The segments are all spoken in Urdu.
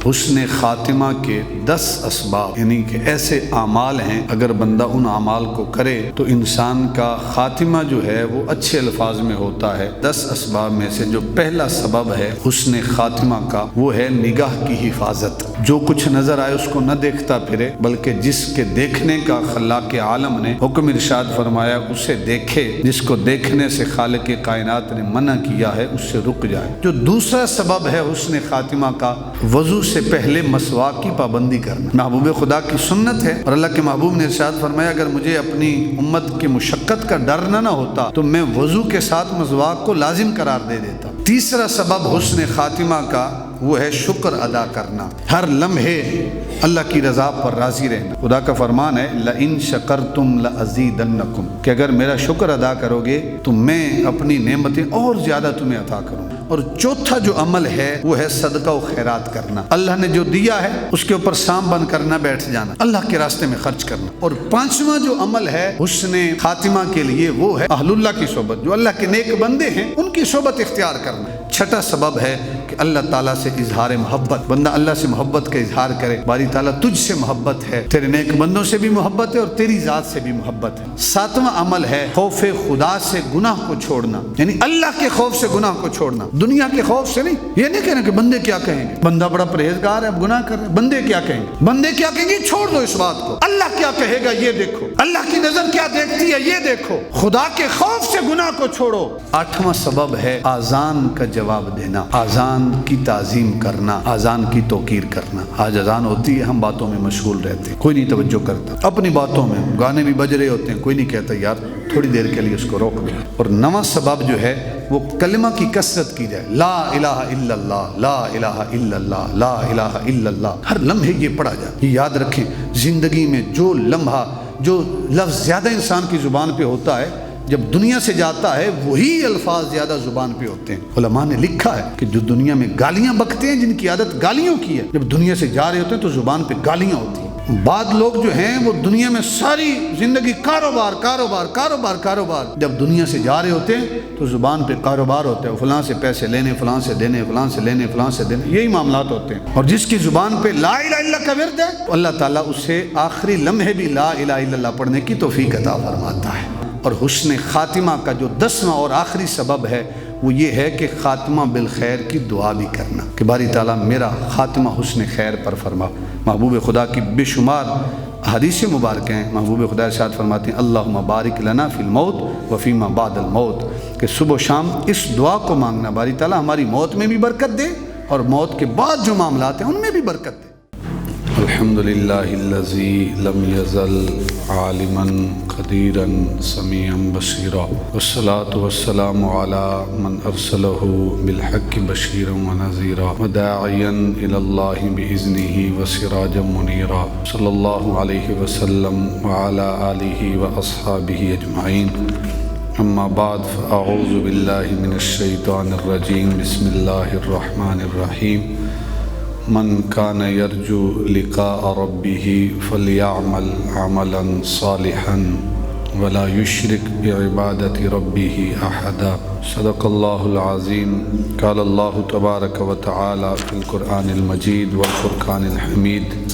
حسن خاتمہ کے 10 اسباب، یعنی کہ ایسے اعمال ہیں اگر بندہ ان اعمال کو کرے تو انسان کا خاتمہ جو ہے وہ اچھے الفاظ میں ہوتا ہے۔ 10 اسباب میں سے جو پہلا سبب ہے حسن خاتمہ کا وہ ہے نگاہ کی حفاظت۔ جو کچھ نظر آئے اس کو نہ دیکھتا پھرے، بلکہ جس کے دیکھنے کا خلاق عالم نے حکم ارشاد فرمایا اسے دیکھے، جس کو دیکھنے سے خالق کائنات نے منع کیا ہے اس سے رک جائے۔ جو دوسرا سبب ہے حسن خاتمہ کا، وضو سے پہلے مسواک کی پابندی کرنا۔ محبوب خدا کی سنت ہے، اور اللہ کے محبوب نے ارشاد فرمایا اگر مجھے اپنی امت کی مشقت کا ڈر نہ ہوتا تو میں وضو کے ساتھ مسواک کو لازم قرار دے دیتا۔ تیسرا سبب حسن خاتمہ کا وہ ہے شکر ادا کرنا، ہر لمحے اللہ کی رضا پر راضی رہنا۔ خدا کا فرمان ہے لئن شکرتم لازیدنکم، کہ اگر میرا شکر ادا کرو گے تو میں اپنی نعمتیں اور زیادہ تمہیں عطا کروں۔ اور چوتھا جو عمل ہے وہ ہے صدقہ و خیرات کرنا، اللہ نے جو دیا ہے اس کے اوپر سام بن کرنا، بیٹھ جانا، اللہ کے راستے میں خرچ کرنا۔ اور پانچواں جو عمل ہے حسن خاتمہ کے لیے وہ ہے اہل اللہ کی صحبت، جو اللہ کے نیک بندے ہیں ان کی صحبت اختیار کرنا۔ چھٹا سبب ہے کہ اللہ تعالیٰ سے اظہار محبت، بندہ اللہ سے محبت کا اظہار کرے، باری تعالیٰ تجھ سے محبت ہے، تیرے نیک بندوں سے بھی محبت ہے اور تیری ذات سے بھی محبت ہے۔ ساتواں عمل ہے خوف خدا سے گناہ کو چھوڑنا، یعنی اللہ کے خوف سے گناہ کو چھوڑنا، دنیا کے خوف سے نہیں۔ یہ نہیں کہنا کہ بندے کیا کہیں گے، بندہ بڑا پرہیزگار ہے اب گناہ کر رہے، بندے کیا کہیں گے، بندے کیا کہیں گے چھوڑ دو اس بات کو، اللہ کیا کہے گا یہ دیکھو، اللہ کی نظر کیا دیکھتی ہے یہ دیکھو، خدا کے خوف سے گناہ کو چھوڑو۔ آٹھواں سبب ہے آذان کا جواب دینا، آذان کی تعظیم کرنا، آذان کی توقیر کرنا۔ آج اذان ہوتی ہے ہم باتوں میں مشغول رہتے ہیں، کوئی نہیں توجہ کرتا، اپنی باتوں میں گانے بھی بج رہے ہوتے ہیں، کوئی نہیں کہتا یار تھوڑی دیر کے لیے اس کو روک دیں۔ اور نواں سبب جو ہے وہ کلمہ کی کثرت کی جائے، لا الہ الا اللہ، لا الہ الا اللہ، لا الہ الا اللہ، ہر لمحے یہ پڑھا جائے۔ یہ یاد رکھیں زندگی میں جو لمحہ جو لفظ زیادہ انسان کی زبان پہ ہوتا ہے، جب دنیا سے جاتا ہے وہی الفاظ زیادہ زبان پہ ہوتے ہیں۔ علماء نے لکھا ہے کہ جو دنیا میں گالیاں بکتے ہیں، جن کی عادت گالیوں کی ہے، جب دنیا سے جا رہے ہوتے ہیں تو زبان پہ گالیاں ہوتی ہیں۔ بعض لوگ جو ہیں وہ دنیا میں ساری زندگی کاروبار کاروبار کاروبار کاروبار، جب دنیا سے جا رہے ہوتے ہیں تو زبان پہ کاروبار ہوتا ہے، فلاں سے پیسے لینے، فلاں سے دینے، فلاں سے لینے، فلاں سے دینے، یہی معاملات ہوتے ہیں۔ اور جس کی زبان پہ لا الہ الا اللہ کا ورد ہے تو اللہ تعالیٰ اسے آخری لمحے بھی لا الہ الا اللہ پڑھنے کی توفیق عطا فرماتا ہے۔ اور حسن خاتمہ کا جو 10واں اور آخری سبب ہے وہ یہ ہے کہ خاتمہ بالخیر کی دعا بھی کرنا، کہ باری تعالیٰ میرا خاتمہ حسن خیر پر فرما۔ محبوب خدا کی بے شمار حدیث مبارکیں ہیں، محبوب خدا ارشاد فرماتے ہیں اللہم بارک لنا فی الموت و فیما بعد الموت، کہ صبح و شام اس دعا کو مانگنا باری تعالیٰ ہماری موت میں بھی برکت دے اور موت کے بعد جو معاملات ہیں ان میں بھی برکت دے۔ الحمدللہ الذی لم یزل عالما قدیرا سمیعا بصیرا والصلاة والسلام علی من ارسلہ بالحق بشیرا ونذیرا وداعیا الی اللہ باذنہ وسراجا منیرا صلی اللہ علیہ وسلم وعلی آلہ واصحابہ اجمعین۔ اما بعد فاعوذ باللہ من الشیطان الرجیم بسم اللہ الرحمن الرحیم۔ من کان یرجو لقاء ربہ فلیعمل عملا صالحا ولا یشرک بعبادت ربہ احدا۔ صدق اللہ العظیم۔ قال اللہ تبارک و تعالی فی القرآن المجید والفرقان الحمید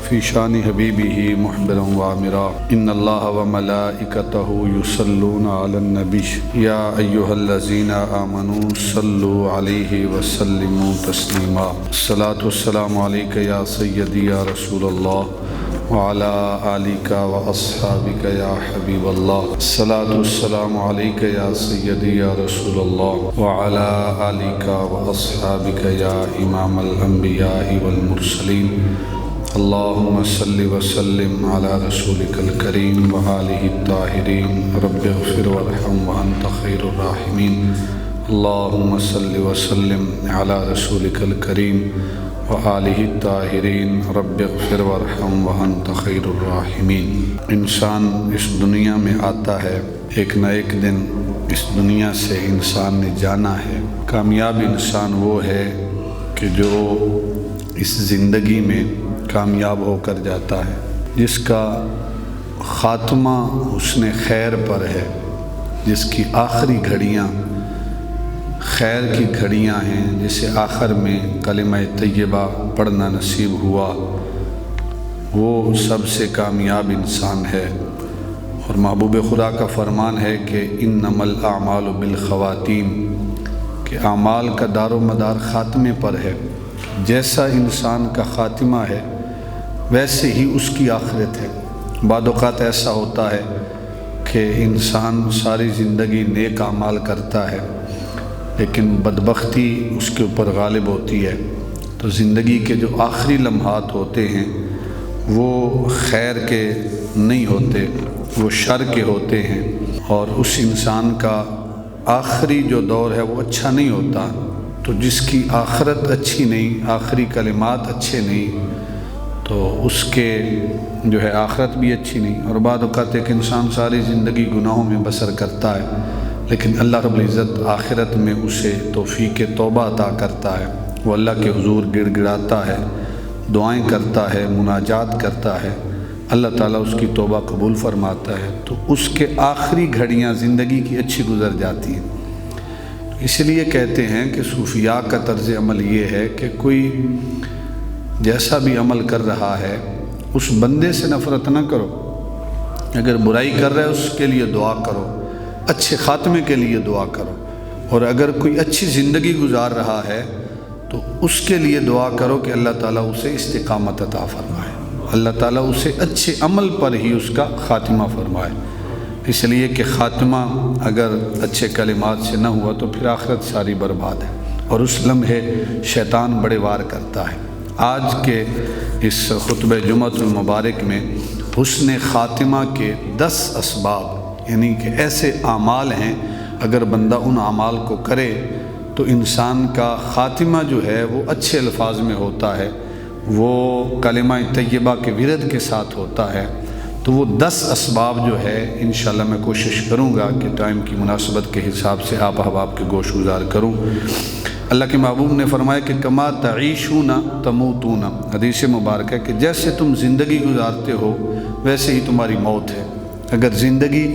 فی شان حبیبہ محبرا وامرا ان اللہ وملائکتہ یصلون علی النبی یا ایہا الذین آمنوا صلوا علیہ وسلموا تسلیما۔ الصلاۃ والسلام علیک یا سیدی یا رسول اللہ وعلی آلک واصحابک یا حبیب اللہ۔ الصلاۃ والسلام علیک یا سیدی یا رسول اللہ وعلی آلک واصحابک یا امام الانبیاء والمرسلین۔ اللہم صلی وسلم علی رسولک الکریم وآلہ الطاہرین رب اغفر وارحم وانت خیر الراحمین۔ اللہم صلی وسلم علی رسولک الکریم وآلہ الطاہرین رب اغفر وارحم وانت خیر الراحمین۔ انسان اس دنیا میں آتا ہے، ایک نہ ایک دن اس دنیا سے انسان نے جانا ہے۔ کامیاب انسان وہ ہے کہ جو اس زندگی میں کامیاب ہو کر جاتا ہے، جس کا خاتمہ حسن خیر پر ہے، جس کی آخری گھڑیاں خیر کی گھڑیاں ہیں جسے آخر میں کلمہ طیبہ پڑھنا نصیب ہوا، وہ سب سے کامیاب انسان ہے۔ اور محبوب خدا کا فرمان ہے کہ انما الاعمال بالخواتیم، کہ اعمال کا دار و مدار خاتمے پر ہے۔ جیسا انسان کا خاتمہ ہے ویسے ہی اس کی آخرت ہے۔ بعض اوقات ایسا ہوتا ہے کہ انسان ساری زندگی نیک اعمال کرتا ہے لیکن بدبختی اس کے اوپر غالب ہوتی ہے، تو زندگی کے جو آخری لمحات ہوتے ہیں وہ خیر کے نہیں ہوتے، وہ شر کے ہوتے ہیں، اور اس انسان کا آخری جو دور ہے وہ اچھا نہیں ہوتا۔ تو جس کی آخرت اچھی نہیں، آخری کلمات اچھے نہیں، تو اس کے جو ہے آخرت بھی اچھی نہیں۔ اور بعد اوقات ایک انسان ساری زندگی گناہوں میں بسر کرتا ہے لیکن اللہ رب العزت آخرت میں اسے توفیق توبہ عطا کرتا ہے، وہ اللہ کے حضور گڑ گڑاتا ہے، دعائیں کرتا ہے، مناجات کرتا ہے، اللہ تعالیٰ اس کی توبہ قبول فرماتا ہے، تو اس کے آخری گھڑیاں زندگی کی اچھی گزر جاتی ہیں۔ اس لیے کہتے ہیں کہ صوفیاء کا طرز عمل یہ ہے کہ کوئی جیسا بھی عمل کر رہا ہے اس بندے سے نفرت نہ کرو، اگر برائی کر رہا ہے اس کے لیے دعا کرو، اچھے خاتمے کے لیے دعا کرو، اور اگر کوئی اچھی زندگی گزار رہا ہے تو اس کے لیے دعا کرو کہ اللہ تعالیٰ اسے استقامت عطا فرمائے، اللہ تعالیٰ اسے اچھے عمل پر ہی اس کا خاتمہ فرمائے۔ اس لیے کہ خاتمہ اگر اچھے کلمات سے نہ ہوا تو پھر آخرت ساری برباد ہے، اور اس لمحے شیطان بڑے وار کرتا ہے۔ آج کے اس خطبہ جمعۃ المبارک میں حسن خاتمہ کے 10 اسباب، یعنی کہ ایسے اعمال ہیں اگر بندہ ان اعمال کو کرے تو انسان کا خاتمہ جو ہے وہ اچھے الفاظ میں ہوتا ہے، وہ کلمہ طیبہ کے ورد کے ساتھ ہوتا ہے۔ تو وہ 10 اسباب جو ہے انشاءاللہ میں کوشش کروں گا کہ ٹائم کی مناسبت کے حساب سے آپ احباب کے گوش گزار کروں۔ اللہ کے محبوب نے فرمایا کہ کما تعیشون تموتون، حدیث مبارکہ کہ جیسے تم زندگی گزارتے ہو ویسے ہی تمہاری موت ہے۔ اگر زندگی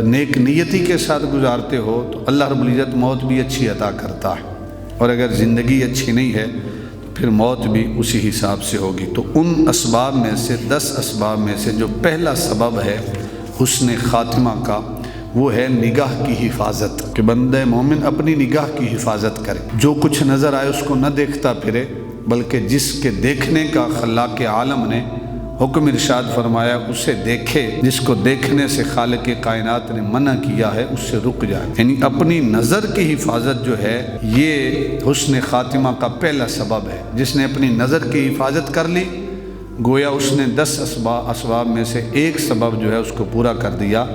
نیک نیتی کے ساتھ گزارتے ہو تو اللہ رب العزت موت بھی اچھی عطا کرتا ہے، اور اگر زندگی اچھی نہیں ہے تو پھر موت بھی اسی حساب سے ہوگی۔ تو ان اسباب میں سے 10 اسباب میں سے جو پہلا سبب ہے حسن خاتمہ کا وہ ہے نگاہ کی حفاظت، کہ بندہ مومن اپنی نگاہ کی حفاظت کرے، جو کچھ نظر آئے اس کو نہ دیکھتا پھرے، بلکہ جس کے دیکھنے کا خلاق عالم نے حکم ارشاد فرمایا اسے دیکھے، جس کو دیکھنے سے خالق کائنات نے منع کیا ہے اس سے رک جائے۔ یعنی اپنی نظر کی حفاظت جو ہے یہ حسن خاتمہ کا پہلا سبب ہے۔ جس نے اپنی نظر کی حفاظت کر لی گویا اس نے 10 اسباب میں سے ایک سبب جو ہے اس کو پورا کر دیا،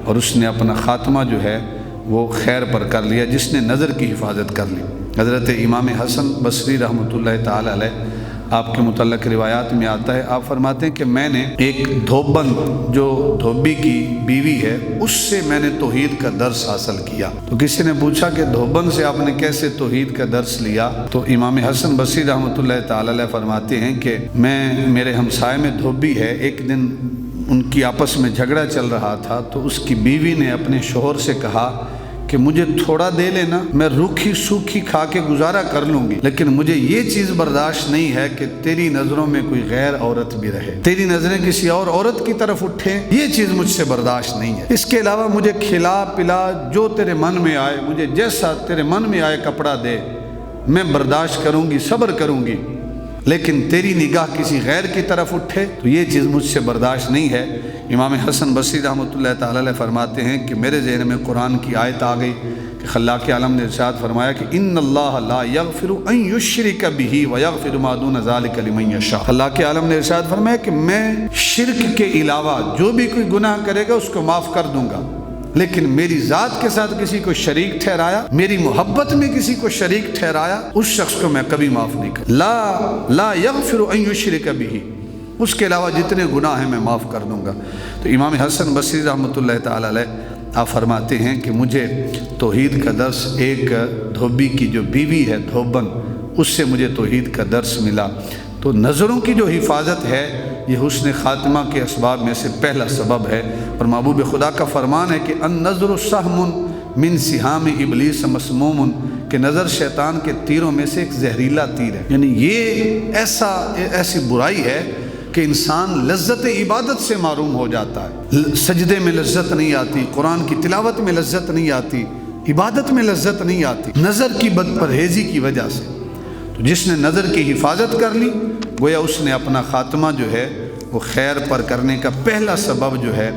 اور اس نے اپنا خاتمہ جو ہے وہ خیر پر کر لیا، جس نے نظر کی حفاظت کر لی۔ حضرت امام حسن بصری رحمۃ اللہ تعالی علیہ آپ کے متعلق روایات میں آتا ہے، آپ فرماتے ہیں کہ میں نے ایک دھوبن جو دھوبی کی بیوی ہے اس سے میں نے توحید کا درس حاصل کیا۔ تو کسی نے پوچھا کہ دھوبن سے آپ نے کیسے توحید کا درس لیا؟ تو امام حسن بصری رحمۃ اللہ تعالی علیہ فرماتے ہیں کہ میرے ہمسائے میں دھوبی ہے، ایک دن ان کی آپس میں جھگڑا چل رہا تھا تو اس کی بیوی نے اپنے شوہر سے کہا کہ مجھے تھوڑا دے لینا، میں روکھی سوکھی کھا کے گزارا کر لوں گی، لیکن مجھے یہ چیز برداشت نہیں ہے کہ تیری نظروں میں کوئی غیر عورت بھی رہے، تیری نظریں کسی اور عورت کی طرف اٹھیں، یہ چیز مجھ سے برداشت نہیں ہے۔ اس کے علاوہ مجھے کھلا پلا جو تیرے من میں آئے، مجھے جیسا تیرے من میں آئے کپڑا دے، میں برداشت کروں گی، صبر کروں گی، لیکن تیری نگاہ کسی غیر کی طرف اٹھے تو یہ چیز مجھ سے برداشت نہیں ہے۔ امام حسن بصری رحمۃ اللہ تعالی علیہ فرماتے ہیں کہ میرے ذہن میں قرآن کی آیت آ گئی کہ خلاق عالم نے ارشاد فرمایا کہ ان اللہ لا یغفر ان یشرک بہ ویغفر ما دون ذلک لمن یشاء۔ خلاق عالم نے ارشاد فرمایا کہ میں شرک کے علاوہ جو بھی کوئی گناہ کرے گا اس کو معاف کر دوں گا، لیکن میری ذات کے ساتھ کسی کو شریک ٹھہرایا، میری محبت میں کسی کو شریک ٹھہرایا، اس شخص کو میں کبھی معاف نہیں کروں۔ لا یغفر ان یشرک بہ، اس کے علاوہ جتنے گناہ ہیں میں معاف کر دوں گا۔ تو امام حسن بصری رحمۃ اللہ تعالی علیہ آپ فرماتے ہیں کہ مجھے توحید کا درس ایک دھوبی کی جو بیوی ہے دھوبن، اس سے مجھے توحید کا درس ملا۔ تو نظروں کی جو حفاظت ہے یہ حسن خاتمہ کے اسباب میں سے پہلا سبب ہے، اور محبوب خدا کا فرمان ہے کہ النظر سہم من سہام ابلیس مسموم، کہ نظر شیطان کے تیروں میں سے ایک زہریلا تیر ہے۔ یعنی یہ ایسی برائی ہے کہ انسان لذت عبادت سے محروم ہو جاتا ہے۔ سجدے میں لذت نہیں آتی، قرآن کی تلاوت میں لذت نہیں آتی، عبادت میں لذت نہیں آتی، نظر کی بد پرہیزی کی وجہ سے۔ تو جس نے نظر کی حفاظت کر لی، گویا اس نے اپنا خاتمہ جو ہے وہ خیر پر کرنے کا پہلا سبب جو ہے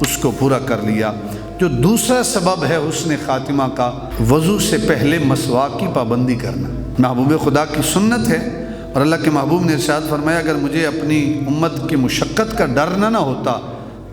اس کو پورا کر لیا۔ جو دوسرا سبب ہے حسن خاتمہ کا، وضو سے پہلے مسواک کی پابندی کرنا، محبوب خدا کی سنت ہے۔ اور اللہ کے محبوب نے ارشاد فرمایا اگر مجھے اپنی امت کی مشقت کا ڈر نہ ہوتا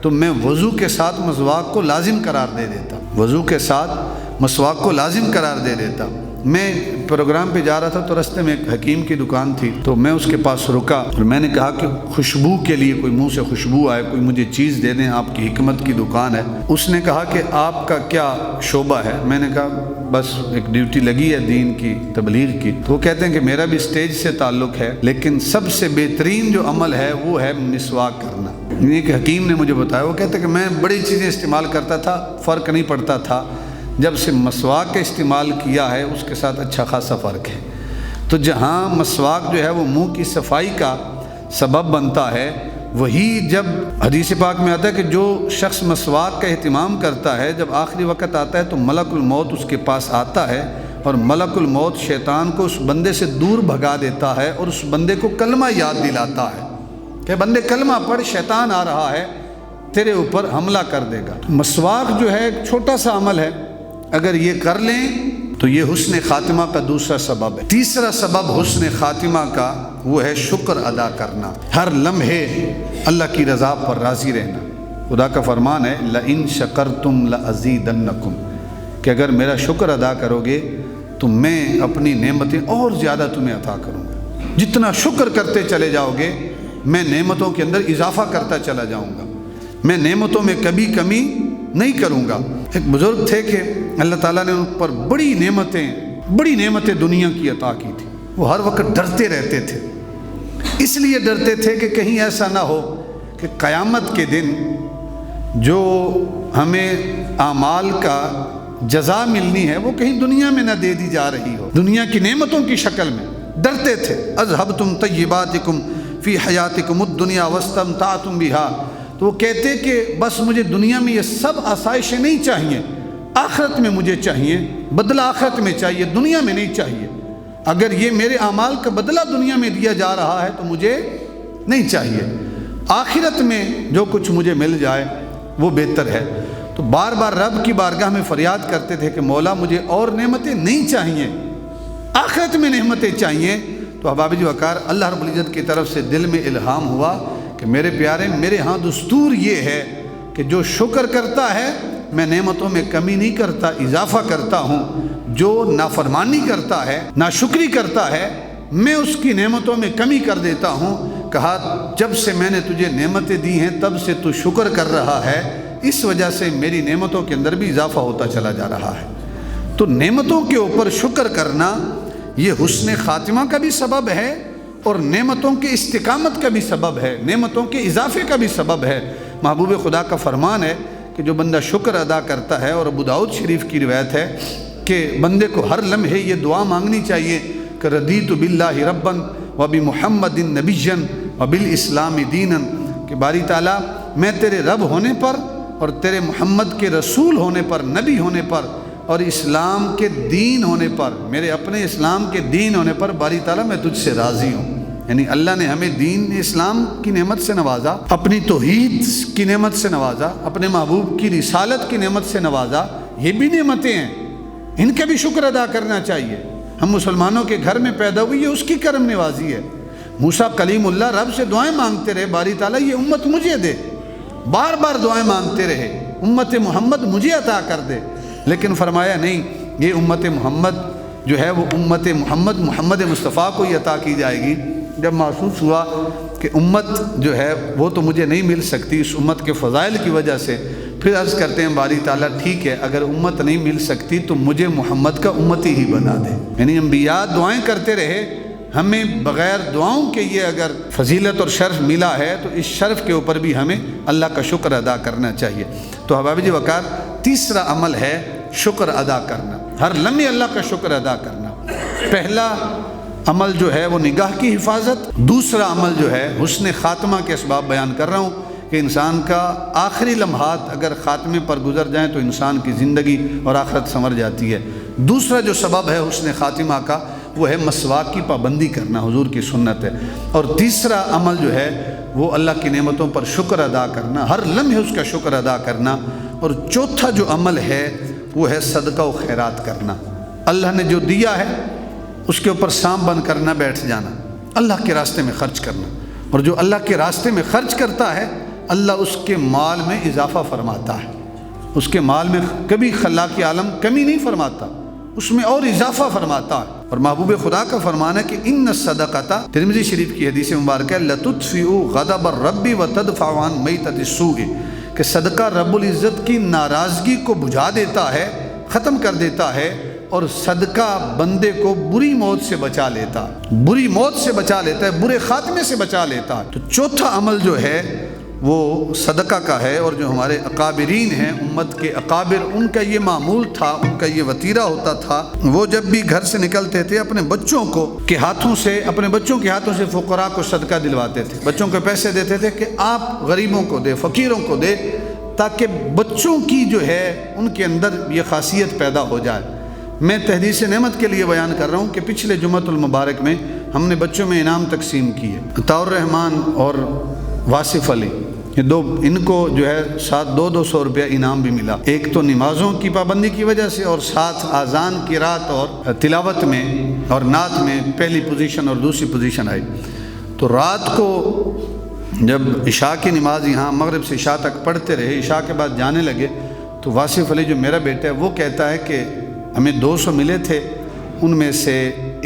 تو میں وضو کے ساتھ مسواک کو لازم قرار دے دیتا، وضو کے ساتھ مسواک کو لازم قرار دے دیتا۔ میں پروگرام پہ جا رہا تھا تو رستے میں ایک حکیم کی دکان تھی، تو میں اس کے پاس رکا اور میں نے کہا کہ خوشبو کے لیے کوئی منہ سے خوشبو آئے، کوئی مجھے چیز دے دیں، آپ کی حکمت کی دکان ہے۔ اس نے کہا کہ آپ کا کیا شعبہ ہے؟ میں نے کہا بس ایک ڈیوٹی لگی ہے دین کی، تبلیغ کی۔ تو وہ کہتے ہیں کہ میرا بھی اسٹیج سے تعلق ہے، لیکن سب سے بہترین جو عمل ہے وہ ہے مسواک کرنا۔ ایک حکیم نے مجھے بتایا، وہ کہتے ہیں کہ میں بڑی چیزیں استعمال کرتا تھا، فرق نہیں پڑتا تھا، جب سے مسواک کا استعمال کیا ہے اس کے ساتھ اچھا خاصا فرق ہے۔ تو جہاں مسواک جو ہے وہ منہ کی صفائی کا سبب بنتا ہے، وہی جب حدیث پاک میں آتا ہے کہ جو شخص مسواک کا اہتمام کرتا ہے، جب آخری وقت آتا ہے تو ملک الموت اس کے پاس آتا ہے اور ملک الموت شیطان کو اس بندے سے دور بھگا دیتا ہے اور اس بندے کو کلمہ یاد دلاتا ہے کہ بندے کلمہ پڑھ، شیطان آ رہا ہے تیرے اوپر حملہ کر دے گا۔ مسواک جو ہے ایک چھوٹا سا عمل ہے، اگر یہ کر لیں تو یہ حسن خاتمہ کا دوسرا سبب ہے۔ تیسرا سبب حسن خاتمہ کا وہ ہے شکر ادا کرنا، ہر لمحے اللہ کی رضا پر راضی رہنا۔ خدا کا فرمان ہے لَإِن شَكَرْتُمْ لَأَزِيدَنَّكُمْ، کہ اگر میرا شکر ادا کرو گے تو میں اپنی نعمتیں اور زیادہ تمہیں عطا کروں گا۔ جتنا شکر کرتے چلے جاؤ گے میں نعمتوں کے اندر اضافہ کرتا چلا جاؤں گا، میں نعمتوں میں کبھی کمی نہیں کروں گا۔ ایک بزرگ تھے کہ اللہ تعالیٰ نے ان پر بڑی نعمتیں دنیا کی عطا کی تھی، وہ ہر وقت ڈرتے رہتے تھے، اس لیے ڈرتے تھے کہ کہیں ایسا نہ ہو کہ قیامت کے دن جو ہمیں اعمال کا جزا ملنی ہے وہ کہیں دنیا میں نہ دے دی جا رہی ہو، دنیا کی نعمتوں کی شکل میں۔ ڈرتے تھے اذهبتم طیباتکم فی حیاتکم الدنیا واستمتعتم بها، تو وہ کہتے کہ بس مجھے دنیا میں یہ سب آسائشیں نہیں چاہیے، آخرت میں مجھے چاہیے، بدلہ آخرت میں چاہیے، دنیا میں نہیں چاہیے۔ اگر یہ میرے اعمال کا بدلہ دنیا میں دیا جا رہا ہے تو مجھے نہیں چاہیے، آخرت میں جو کچھ مجھے مل جائے وہ بہتر ہے۔ تو بار بار رب کی بارگاہ میں فریاد کرتے تھے کہ مولا مجھے اور نعمتیں نہیں چاہیے، آخرت میں نعمتیں چاہیے۔ تو احباب جی وقار، اللہ رب العزت کی طرف سے دل میں الہام ہوا کہ میرے پیارے، میرے ہاں دستور یہ ہے کہ جو شکر کرتا ہے میں نعمتوں میں کمی نہیں کرتا، اضافہ کرتا ہوں۔ جو نافرمانی کرتا ہے، ناشکری کرتا ہے، میں اس کی نعمتوں میں کمی کر دیتا ہوں۔ کہا جب سے میں نے تجھے نعمتیں دی ہیں تب سے تو شکر کر رہا ہے، اس وجہ سے میری نعمتوں کے اندر بھی اضافہ ہوتا چلا جا رہا ہے۔ تو نعمتوں کے اوپر شکر کرنا یہ حسن خاتمہ کا بھی سبب ہے اور نعمتوں کے استقامت کا بھی سبب ہے، نعمتوں کے اضافے کا بھی سبب ہے۔ محبوب خدا کا فرمان ہے کہ جو بندہ شکر ادا کرتا ہے، اور ابو داؤد شریف کی روایت ہے کہ بندے کو ہر لمحے یہ دعا مانگنی چاہیے کہ رضیت باللہ ربا وبمحمد نبیا وبالاسلام دینا، کہ باری تعالیٰ میں تیرے رب ہونے پر اور تیرے محمد کے رسول ہونے پر، نبی ہونے پر اور اسلام کے دین ہونے پر، میرے اپنے اسلام کے دین ہونے پر باری تعالیٰ میں تجھ سے راضی ہوں۔ یعنی اللہ نے ہمیں دین اسلام کی نعمت سے نوازا، اپنی توحید کی نعمت سے نوازا، اپنے محبوب کی رسالت کی نعمت سے نوازا، یہ بھی نعمتیں ہیں، ان کا بھی شکر ادا کرنا چاہیے۔ ہم مسلمانوں کے گھر میں پیدا ہوئی، یہ اس کی کرم نوازی ہے۔ موسیٰ کلیم اللہ رب سے دعائیں مانگتے رہے، باری تعالیٰ یہ امت مجھے دے، بار بار دعائیں مانگتے رہے، امت محمد مجھے عطا کر دے، لیکن فرمایا نہیں، یہ امت محمد جو ہے وہ امت محمد مصطفیٰ کو ہی عطا کی جائے گی۔ جب محسوس ہوا کہ امت جو ہے وہ تو مجھے نہیں مل سکتی اس امت کے فضائل کی وجہ سے، پھر عرض کرتے ہیں باری تعالیٰ ٹھیک ہے، اگر امت نہیں مل سکتی تو مجھے محمد کا امتی ہی بنا دے۔ یعنی انبیاء دعائیں کرتے رہے، ہمیں بغیر دعاؤں کے یہ اگر فضیلت اور شرف ملا ہے تو اس شرف کے اوپر بھی ہمیں اللہ کا شکر ادا کرنا چاہیے۔ تو احباب جی وقار، تیسرا عمل ہے شکر ادا کرنا، ہر لمحے اللہ کا شکر ادا کرنا۔ پہلا عمل جو ہے وہ نگاہ کی حفاظت، دوسرا عمل جو ہے حسن خاتمہ کے اسباب بیان کر رہا ہوں کہ انسان کا آخری لمحات اگر خاتمے پر گزر جائیں تو انسان کی زندگی اور آخرت سنور جاتی ہے۔ دوسرا جو سبب ہے حسن خاتمہ کا وہ ہے مسواک کی پابندی کرنا، حضور کی سنت ہے۔ اور تیسرا عمل جو ہے وہ اللہ کی نعمتوں پر شکر ادا کرنا، ہر لمحے اس کا شکر ادا کرنا۔ اور چوتھا جو عمل ہے وہ ہے صدقہ و خیرات کرنا، اللہ نے جو دیا ہے اس کے اوپر سام بن کر نہ بیٹھ جانا، اللہ کے راستے میں خرچ کرنا۔ اور جو اللہ کے راستے میں خرچ کرتا ہے اللہ اس کے مال میں اضافہ فرماتا ہے، اس کے مال میں کبھی خلاق عالم کمی نہیں فرماتا، اس میں اور اضافہ فرماتا ہے۔ اور محبوب خدا کا فرمان ہے کہ ان الصدقۃ، ترمذی شریف کی حدیث مبارکہ ہے، لتطفئ غضب الرب وتدفع عن میتۃ السوء، کہ صدقہ رب العزت کی ناراضگی کو بجھا دیتا ہے، ختم کر دیتا ہے، اور صدقہ بندے کو بری موت سے بچا لیتا ہے، بری موت سے بچا لیتا ہے، برے خاتمے سے بچا لیتا ہے۔ تو چوتھا عمل جو ہے وہ صدقہ کا ہے۔ اور جو ہمارے اکابرین ہیں، امت کے اکابر، ان کا یہ معمول تھا، ان کا یہ وتیرہ ہوتا تھا، وہ جب بھی گھر سے نکلتے تھے اپنے بچوں کے ہاتھوں سے فقراء کو صدقہ دلواتے تھے، بچوں کو پیسے دیتے تھے کہ آپ غریبوں کو دے، فقیروں کو دے، تاکہ بچوں کی جو ہے ان کے اندر یہ خاصیت پیدا ہو جائے۔ میں تحدیث نعمت کے لیے بیان کر رہا ہوں کہ پچھلے جمعۃ المبارک میں ہم نے بچوں میں انعام تقسیم کیے، عطاء الرحمن اور واصف علی، یہ دو، ان کو جو ہے ساتھ 200 روپیہ انعام بھی ملا۔ ایک تو نمازوں کی پابندی کی وجہ سے، اور ساتھ اذان کی رات اور تلاوت میں اور نعت میں پہلی پوزیشن اور دوسری پوزیشن آئی۔ تو رات کو جب عشاء کی نماز یہاں مغرب سے عشاء تک پڑھتے رہے، عشاء کے بعد جانے لگے، تو واصف علی جو میرا بیٹا ہے وہ کہتا ہے کہ ہمیں 200 ملے تھے، ان میں سے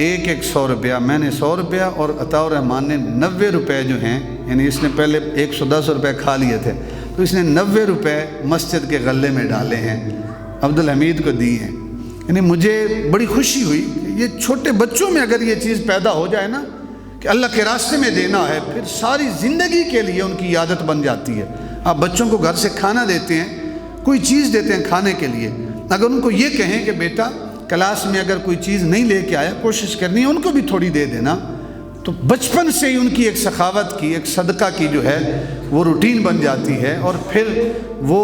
ایک 100 روپیہ میں نے 100 روپیہ اور عطاء الرحمن نے 90 روپے جو ہیں، یعنی اس نے پہلے 110 روپے کھا لیے تھے تو اس نے 90 روپے مسجد کے غلے میں ڈالے ہیں، عبدالحمید کو دی ہیں۔ یعنی مجھے بڑی خوشی ہوئی کہ یہ چھوٹے بچوں میں اگر یہ چیز پیدا ہو جائے نا کہ اللہ کے راستے میں دینا ہے، پھر ساری زندگی کے لیے ان کی عادت بن جاتی ہے۔ آپ بچوں کو گھر سے کھانا دیتے ہیں، کوئی چیز دیتے ہیں کھانے کے لیے، اگر ان کو یہ کہیں کہ بیٹا کلاس میں اگر کوئی چیز نہیں لے کے آیا، کوشش کرنی ہے ان کو بھی تھوڑی دے دینا، تو بچپن سے ہی ان کی ایک سخاوت کی، ایک صدقہ کی جو ہے وہ روٹین بن جاتی ہے، اور پھر وہ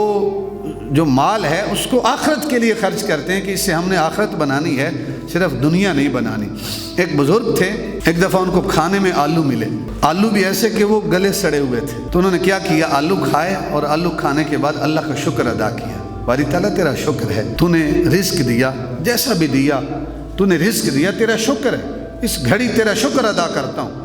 جو مال ہے اس کو آخرت کے لیے خرچ کرتے ہیں کہ اس سے ہم نے آخرت بنانی ہے، صرف دنیا نہیں بنانی۔ ایک بزرگ تھے، ایک دفعہ ان کو کھانے میں آلو ملے، آلو بھی ایسے کہ وہ گلے سڑے ہوئے تھے، تو انہوں نے کیا کیا، آلو کھائے اور آلو کھانے کے بعد اللہ کا شکر ادا کیا، باری تعالیٰ تیرا شکر ہے، تو نے رزق دیا، جیسا بھی دیا تو نے رزق دیا، تیرا شکر ہے، اس گھڑی تیرا شکر ادا کرتا ہوں۔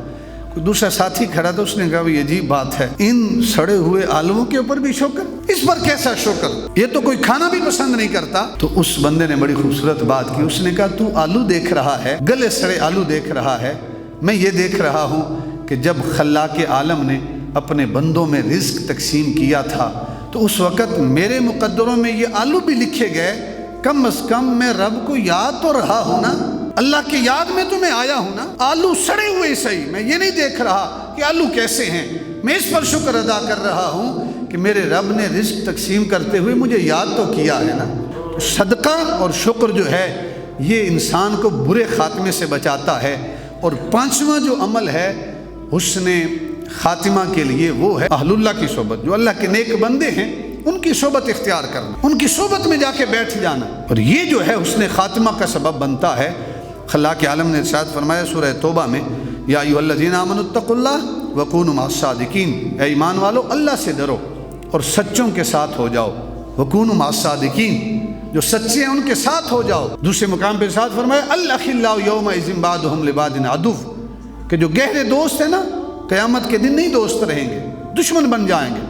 کوئی دوسرا ساتھی کھڑا تھا، اس نے کہا یہ عجیب بات ہے، ان سڑے ہوئے آلووں کے اوپر بھی شکر، اس پر کیسا شکر، یہ تو کوئی کھانا بھی پسند نہیں کرتا۔ تو اس بندے نے بڑی خوبصورت بات کی، اس نے کہا تو آلو دیکھ رہا ہے، گلے سڑے آلو دیکھ رہا ہے، میں یہ دیکھ رہا ہوں کہ جب خلاق عالم نے اپنے بندوں میں رزق تقسیم کیا تھا تو اس وقت میرے مقدروں میں یہ آلو بھی لکھے گئے، کم از کم میں رب کو یاد تو رہا ہوں نا، اللہ کی یاد میں تو میں آیا ہوں نا، آلو سڑے ہوئے صحیح، میں یہ نہیں دیکھ رہا کہ آلو کیسے ہیں، میں اس پر شکر ادا کر رہا ہوں کہ میرے رب نے رزق تقسیم کرتے ہوئے مجھے یاد تو کیا ہے نا۔ صدقہ اور شکر جو ہے یہ انسان کو برے خاتمے سے بچاتا ہے۔ اور پانچواں جو عمل ہے حسن خاتمہ کے لیے وہ ہے اہل اللہ کی صحبت، جو اللہ کے نیک بندے ہیں ان کی صحبت اختیار کرنا، ان کی صحبت میں جا کے بیٹھ جانا، اور یہ جو ہے حسن خاتمہ کا سبب بنتا ہے۔ خلاق عالم نے ارشاد فرمایا سورہ توبہ میں، یا ایھا الذین آمنوا اتقوا اللہ وکونوا مع الصادقین، اے ایمان والو اللہ سے ڈرو اور سچوں کے ساتھ ہو جاؤ، وکونوا مع الصادقین، جو سچے ہیں ان کے ساتھ ہو جاؤ۔ دوسرے مقام پہ ارشاد فرمایا الاخلاء یومئذ بعضهم لبعض عدو، کہ جو گہرے دوست ہیں نا قیامت کے دن نہیں دوست رہیں گے، دشمن بن جائیں گے،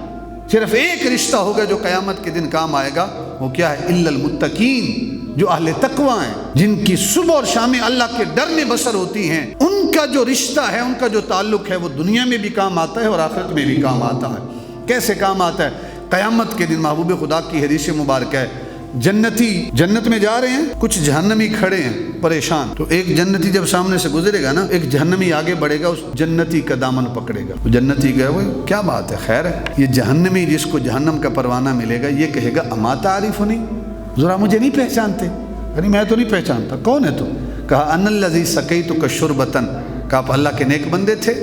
صرف ایک رشتہ ہوگا جو قیامت کے دن کام آئے گا، وہ کیا ہے، الا المتقین، جو اہل تقوی ہیں، جن کی صبح اور شام اللہ کے ڈر میں بسر ہوتی ہیں، ان کا جو رشتہ ہے، ان کا جو تعلق ہے وہ دنیا میں بھی کام آتا ہے اور آخرت میں بھی کام آتا ہے۔ کیسے کام آتا ہے؟ قیامت کے دن محبوب خدا کی حدیث مبارکہ ہے، جنتی جنت میں جا رہے ہیں، کچھ جہنمی کھڑے ہیں پریشان، تو ایک جنتی جب سامنے سے گزرے گا نا، ایک جہنمی آگے بڑھے گا، اس جنتی کا دامن پکڑے گا، وہ جنتی کہے وہ کیا بات ہے، خیر ہے، یہ جہنمی جس کو جہنم کا پروانہ ملے گا یہ کہے گا اما تعریفنی، ذرا مجھے نہیں پہچانتے؟ یعنی میں تو نہیں پہچانتا، کون ہے تو؟ کہا ان الذی سقیتک شربۃ، کہ آپ اللہ کے نیک بندے تھے،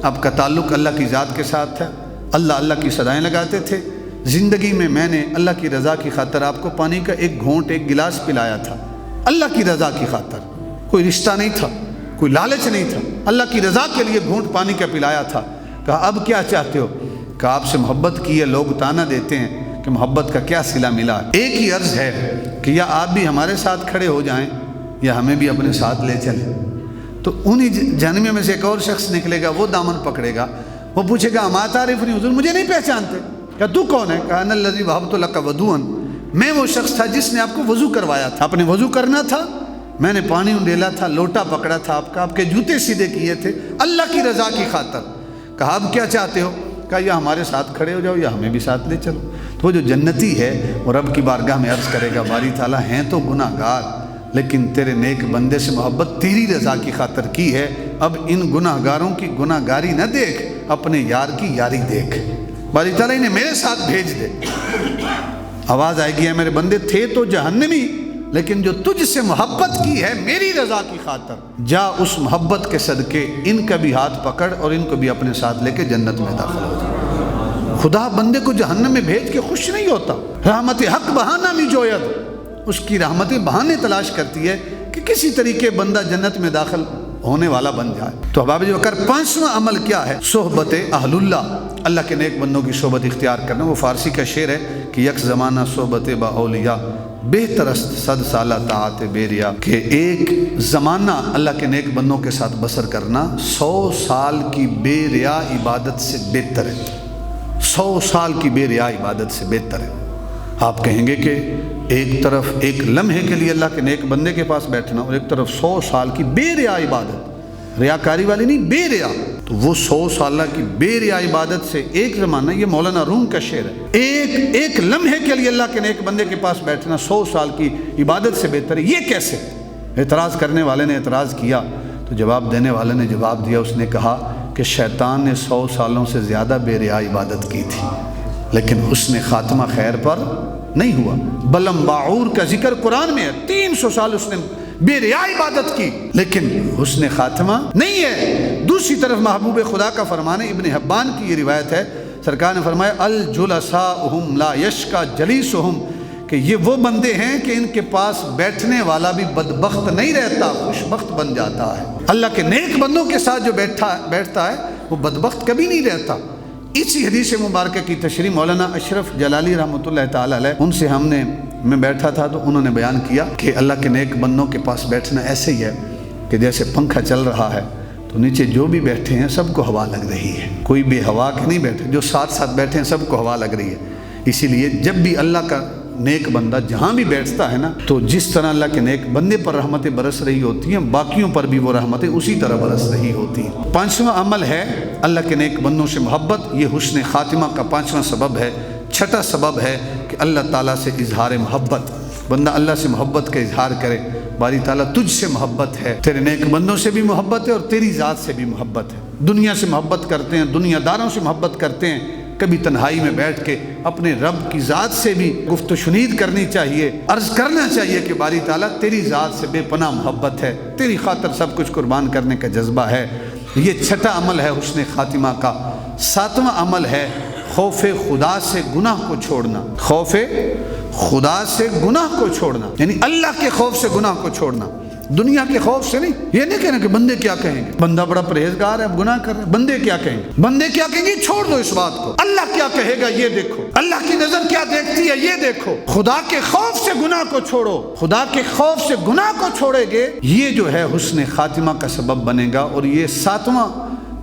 آپ کا تعلق اللہ کی ذات کے ساتھ تھا، اللہ اللہ کی صدائیں لگاتے تھے، زندگی میں نے اللہ کی رضا کی خاطر آپ کو پانی کا ایک گھونٹ ایک گلاس پلایا تھا، اللہ کی رضا کی خاطر، کوئی رشتہ نہیں تھا، کوئی لالچ نہیں تھا، اللہ کی رضا کے لیے گھونٹ پانی کا پلایا تھا۔ کہا اب کیا چاہتے ہو؟ کہ آپ سے محبت کی ہے، لوگ تانا دیتے ہیں کہ محبت کا کیا صلہ ملا، ایک ہی عرض ہے کہ یا آپ بھی ہمارے ساتھ کھڑے ہو جائیں یا ہمیں بھی اپنے ساتھ لے چلیں۔ تو انہی جہنمیوں میں سے ایک اور شخص نکلے گا، وہ دامن پکڑے گا، وہ پوچھے گا اما تعرفنی، حضور مجھے نہیں پہچانتے؟ کہ تو کون ہے؟ کہا انا الذی وهبت لک وضوءا، میں وہ شخص تھا جس نے آپ کو وضو کروایا تھا، آپ نے وضو کرنا تھا، میں نے پانی ڈیلا تھا، لوٹا پکڑا تھا آپ کا، آپ کے جوتے سیدھے کیے تھے اللہ کی رضا کی خاطر۔ کہا اب کیا چاہتے ہو؟ کہا یا ہمارے ساتھ کھڑے ہو جاؤ یا ہمیں بھی ساتھ لے چلو۔ تو وہ جو جنتی ہے وہ رب کی بارگاہ میں عرض کرے گا باری تعالیٰ ہیں تو گناہ گار، لیکن تیرے نیک بندے سے محبت تیری رضا کی خاطر کی ہے، اب ان گناہ گاروں کی گناہ گاری نہ دیکھ، اپنے یار کی یاری دیکھ، باری تعالیٰ انہیں میرے ساتھ بھیج دے۔ آواز آئے گی ہے میرے بندے تھے تو جہنمی، لیکن جو تجھ سے محبت کی ہے میری رضا کی خاطر، جا اس محبت کے صدقے ان کا بھی ہاتھ پکڑ اور ان کو بھی اپنے ساتھ لے کے جنت میں داخل ہو جائے۔ خدا بندے کو جہنم میں بھیج کے خوش نہیں ہوتا، رحمت حق بہانہ می جوید، اس کی رحمتیں بہانے تلاش کرتی ہے کہ کسی طریقے بندہ جنت میں داخل ہونے والا بن جائے۔ تو احباب بکر پانچواں عمل کیا ہے؟ صحبت اہل اللہ، اللہ کے نیک بندوں کی صحبت اختیار کرنا۔ وہ فارسی کا شعر ہے کہ یک زمانہ صحبت با اولیاء بہتر است صد سالہ طاعت بے ریا، کہ ایک زمانہ اللہ کے نیک بندوں کے ساتھ بسر کرنا 100 سال کی بے ریا عبادت سے بہتر ہے، 100 سال کی بے ریا عبادت سے بہتر ہے۔ آپ کہیں گے کہ ایک طرف ایک لمحے کے لیے اللہ کے نیک بندے کے پاس بیٹھنا اور ایک طرف 100 سال کی بے ریا عبادت، ریاکاری والی نہیں، بے ریا، تو وہ 100 سالہ کی بے ریا عبادت سے ایک زمانہ، یہ مولانا روم کا شعر ہے، ایک لمحے کے لیے اللہ کے نیک بندے کے پاس بیٹھنا 100 سال کی عبادت سے بہتر ہے۔ یہ کیسے؟ اعتراض کرنے والے نے اعتراض کیا تو جواب دینے والے نے جواب دیا، اس نے کہا کہ شیطان نے 100 سالوں سے زیادہ بے ریا عبادت کی تھی، لیکن اس نے خاتمہ خیر پر نہیں ہوا۔ بلم باعور کا ذکر قرآن میں ہے، 300 سال اس نے بے ریا عبادت کی لیکن حسن خاتمہ نہیں ہے۔ دوسری طرف محبوب خدا کا فرمان ہے، ابن حبان کی یہ روایت ہے، سرکار نے فرمایا الجلساؤہم لا یشکا جلیسہم، کہ یہ وہ بندے ہیں کہ ان کے پاس بیٹھنے والا بھی بدبخت نہیں رہتا، خوشبخت بن جاتا ہے۔ اللہ کے نیک بندوں کے ساتھ جو بیٹھتا ہے وہ بدبخت کبھی نہیں رہتا۔ اسی حدیث مبارکہ کی تشریح مولانا اشرف جلالی رحمۃ اللہ تعالی علیہ، ان سے میں بیٹھا تھا تو انہوں نے بیان کیا کہ اللہ کے نیک بندوں کے پاس بیٹھنا ایسے ہی ہے کہ جیسے پنکھا چل رہا ہے تو نیچے جو بھی بیٹھے ہیں سب کو ہوا لگ رہی ہے، کوئی بے ہوا کے نہیں بیٹھے، جو ساتھ ساتھ بیٹھے ہیں سب کو ہوا لگ رہی ہے۔ اسی لیے جب بھی اللہ کا نیک بندہ جہاں بھی بیٹھتا ہے نا، تو جس طرح اللہ کے نیک بندے پر رحمتیں برس رہی ہوتی ہیں، باقیوں پر بھی وہ رحمتیں اسی طرح برس رہی ہوتی ہیں۔ پانچواں عمل ہے اللہ کے نیک بندوں سے محبت، یہ حسن خاتمہ کا پانچواں سبب ہے۔ چھٹا سبب ہے کہ اللہ تعالیٰ سے اظہار محبت، بندہ اللہ سے محبت کا اظہار کرے، باری تعالیٰ تجھ سے محبت ہے، تیرے نیک بندوں سے بھی محبت ہے اور تیری ذات سے بھی محبت ہے۔ دنیا سے محبت کرتے ہیں، دنیا داروں سے محبت کرتے ہیں، کبھی تنہائی میں بیٹھ کے اپنے رب کی ذات سے بھی گفت و شنید کرنی چاہیے، عرض کرنا چاہیے کہ باری تعالیٰ تیری ذات سے بے پناہ محبت ہے، تیری خاطر سب کچھ قربان کرنے کا جذبہ ہے۔ یہ چھٹا عمل ہے حسن خاتمہ کا۔ ساتواں عمل ہے خوف خدا سے گناہ کو چھوڑنا، خوف خدا سے گناہ کو چھوڑنا، یعنی اللہ کے خوف سے گناہ کو چھوڑنا، دنیا کے خوف سے نہیں۔ یہ نہیں کہنا کہ بندے کیا کہیں گے، بندہ بڑا پرہیزگار ہے اب گناہ کر رہے ہیں، بندے کیا کہیں گے، بندے کیا کہیں گے چھوڑ دو اس بات کو، اللہ کیا کہے گا یہ دیکھو، اللہ کی نظر کیا دیکھتی ہے یہ دیکھو۔ خدا کے خوف سے گناہ کو چھوڑو، خدا کے خوف سے گناہ کو چھوڑے گے، یہ جو ہے حسن خاتمہ کا سبب بنے گا۔ اور یہ ساتواں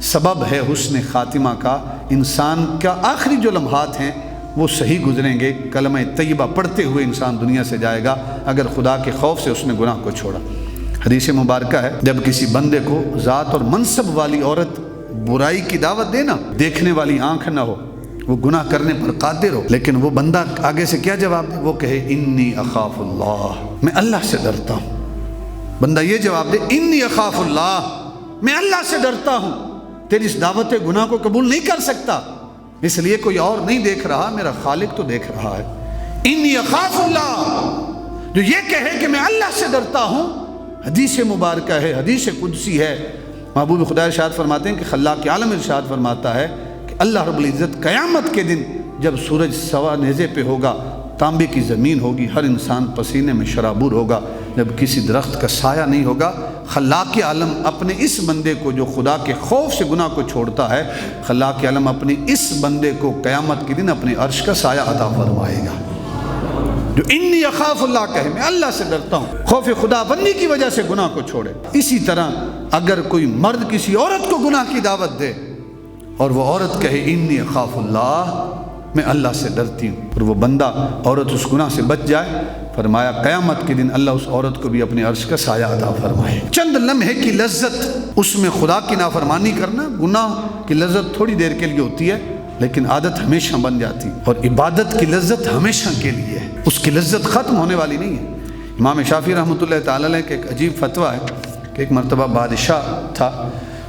سبب ہے حسن خاتمہ کا، انسان کا آخری جو لمحات ہیں وہ صحیح گزریں گے، کلمہ طیبہ پڑھتے ہوئے انسان دنیا سے جائے گا اگر خدا کے خوف سے اس نے گناہ کو چھوڑا۔ حدیث مبارکہ ہے جب کسی بندے کو ذات اور منصب والی عورت برائی کی دعوت دینا، دیکھنے والی آنکھ نہ ہو، وہ گناہ کرنے پر قادر ہو، لیکن وہ بندہ آگے سے کیا جواب دے، وہ کہے انی اخاف اللہ، میں اللہ سے ڈرتا ہوں۔ بندہ یہ جواب دے انی اخاف اللہ، میں اللہ سے ڈرتا ہوں، تیری اس دعوت گناہ کو قبول نہیں کر سکتا، اس لیے کوئی اور نہیں دیکھ رہا، میرا خالق تو دیکھ رہا ہے۔ انی اخاف اللہ، جو یہ کہے کہ میں اللہ سے ڈرتا ہوں، حدیث مبارکہ ہے، حدیث قدسی ہے۔ محبوب خدا ارشاد فرماتے ہیں کہ خلاق عالم ارشاد فرماتا ہے کہ اللہ رب العزت قیامت کے دن جب سورج سوا نیزے پہ ہوگا، تانبے کی زمین ہوگی، ہر انسان پسینے میں شرابور ہوگا، جب کسی درخت کا سایہ نہیں ہوگا، خلاق عالم اپنے اس بندے کو جو خدا کے خوف سے گناہ کو چھوڑتا ہے، خلاق عالم اپنے اس بندے کو قیامت کے دن اپنے عرش کا سایہ عطا فرمائے گا۔ جو انی اخاف اللہ کہے، میں اللہ سے ڈرتا ہوں، خوف خدا بندی کی وجہ سے گناہ کو چھوڑے۔ اسی طرح اگر کوئی مرد کسی عورت کو گناہ کی دعوت دے اور وہ عورت کہے انی اخاف اللہ، میں اللہ سے ڈرتی ہوں، اور وہ بندہ عورت اس گناہ سے بچ جائے، فرمایا قیامت کے دن اللہ اس عورت کو بھی اپنے عرش کا سایہ عطا فرمائے۔ چند لمحے کی لذت، اس میں خدا کی نافرمانی کرنا، گناہ کی لذت تھوڑی دیر کے لیے ہوتی ہے لیکن عادت ہمیشہ بن جاتی، اور عبادت کی لذت ہمیشہ کے لیے ہے، اس کی لذت ختم ہونے والی نہیں ہے۔ امام شافعی رحمۃ اللہ تعالی علیہ کے ایک عجیب فتویٰ ہے کہ ایک مرتبہ بادشاہ تھا،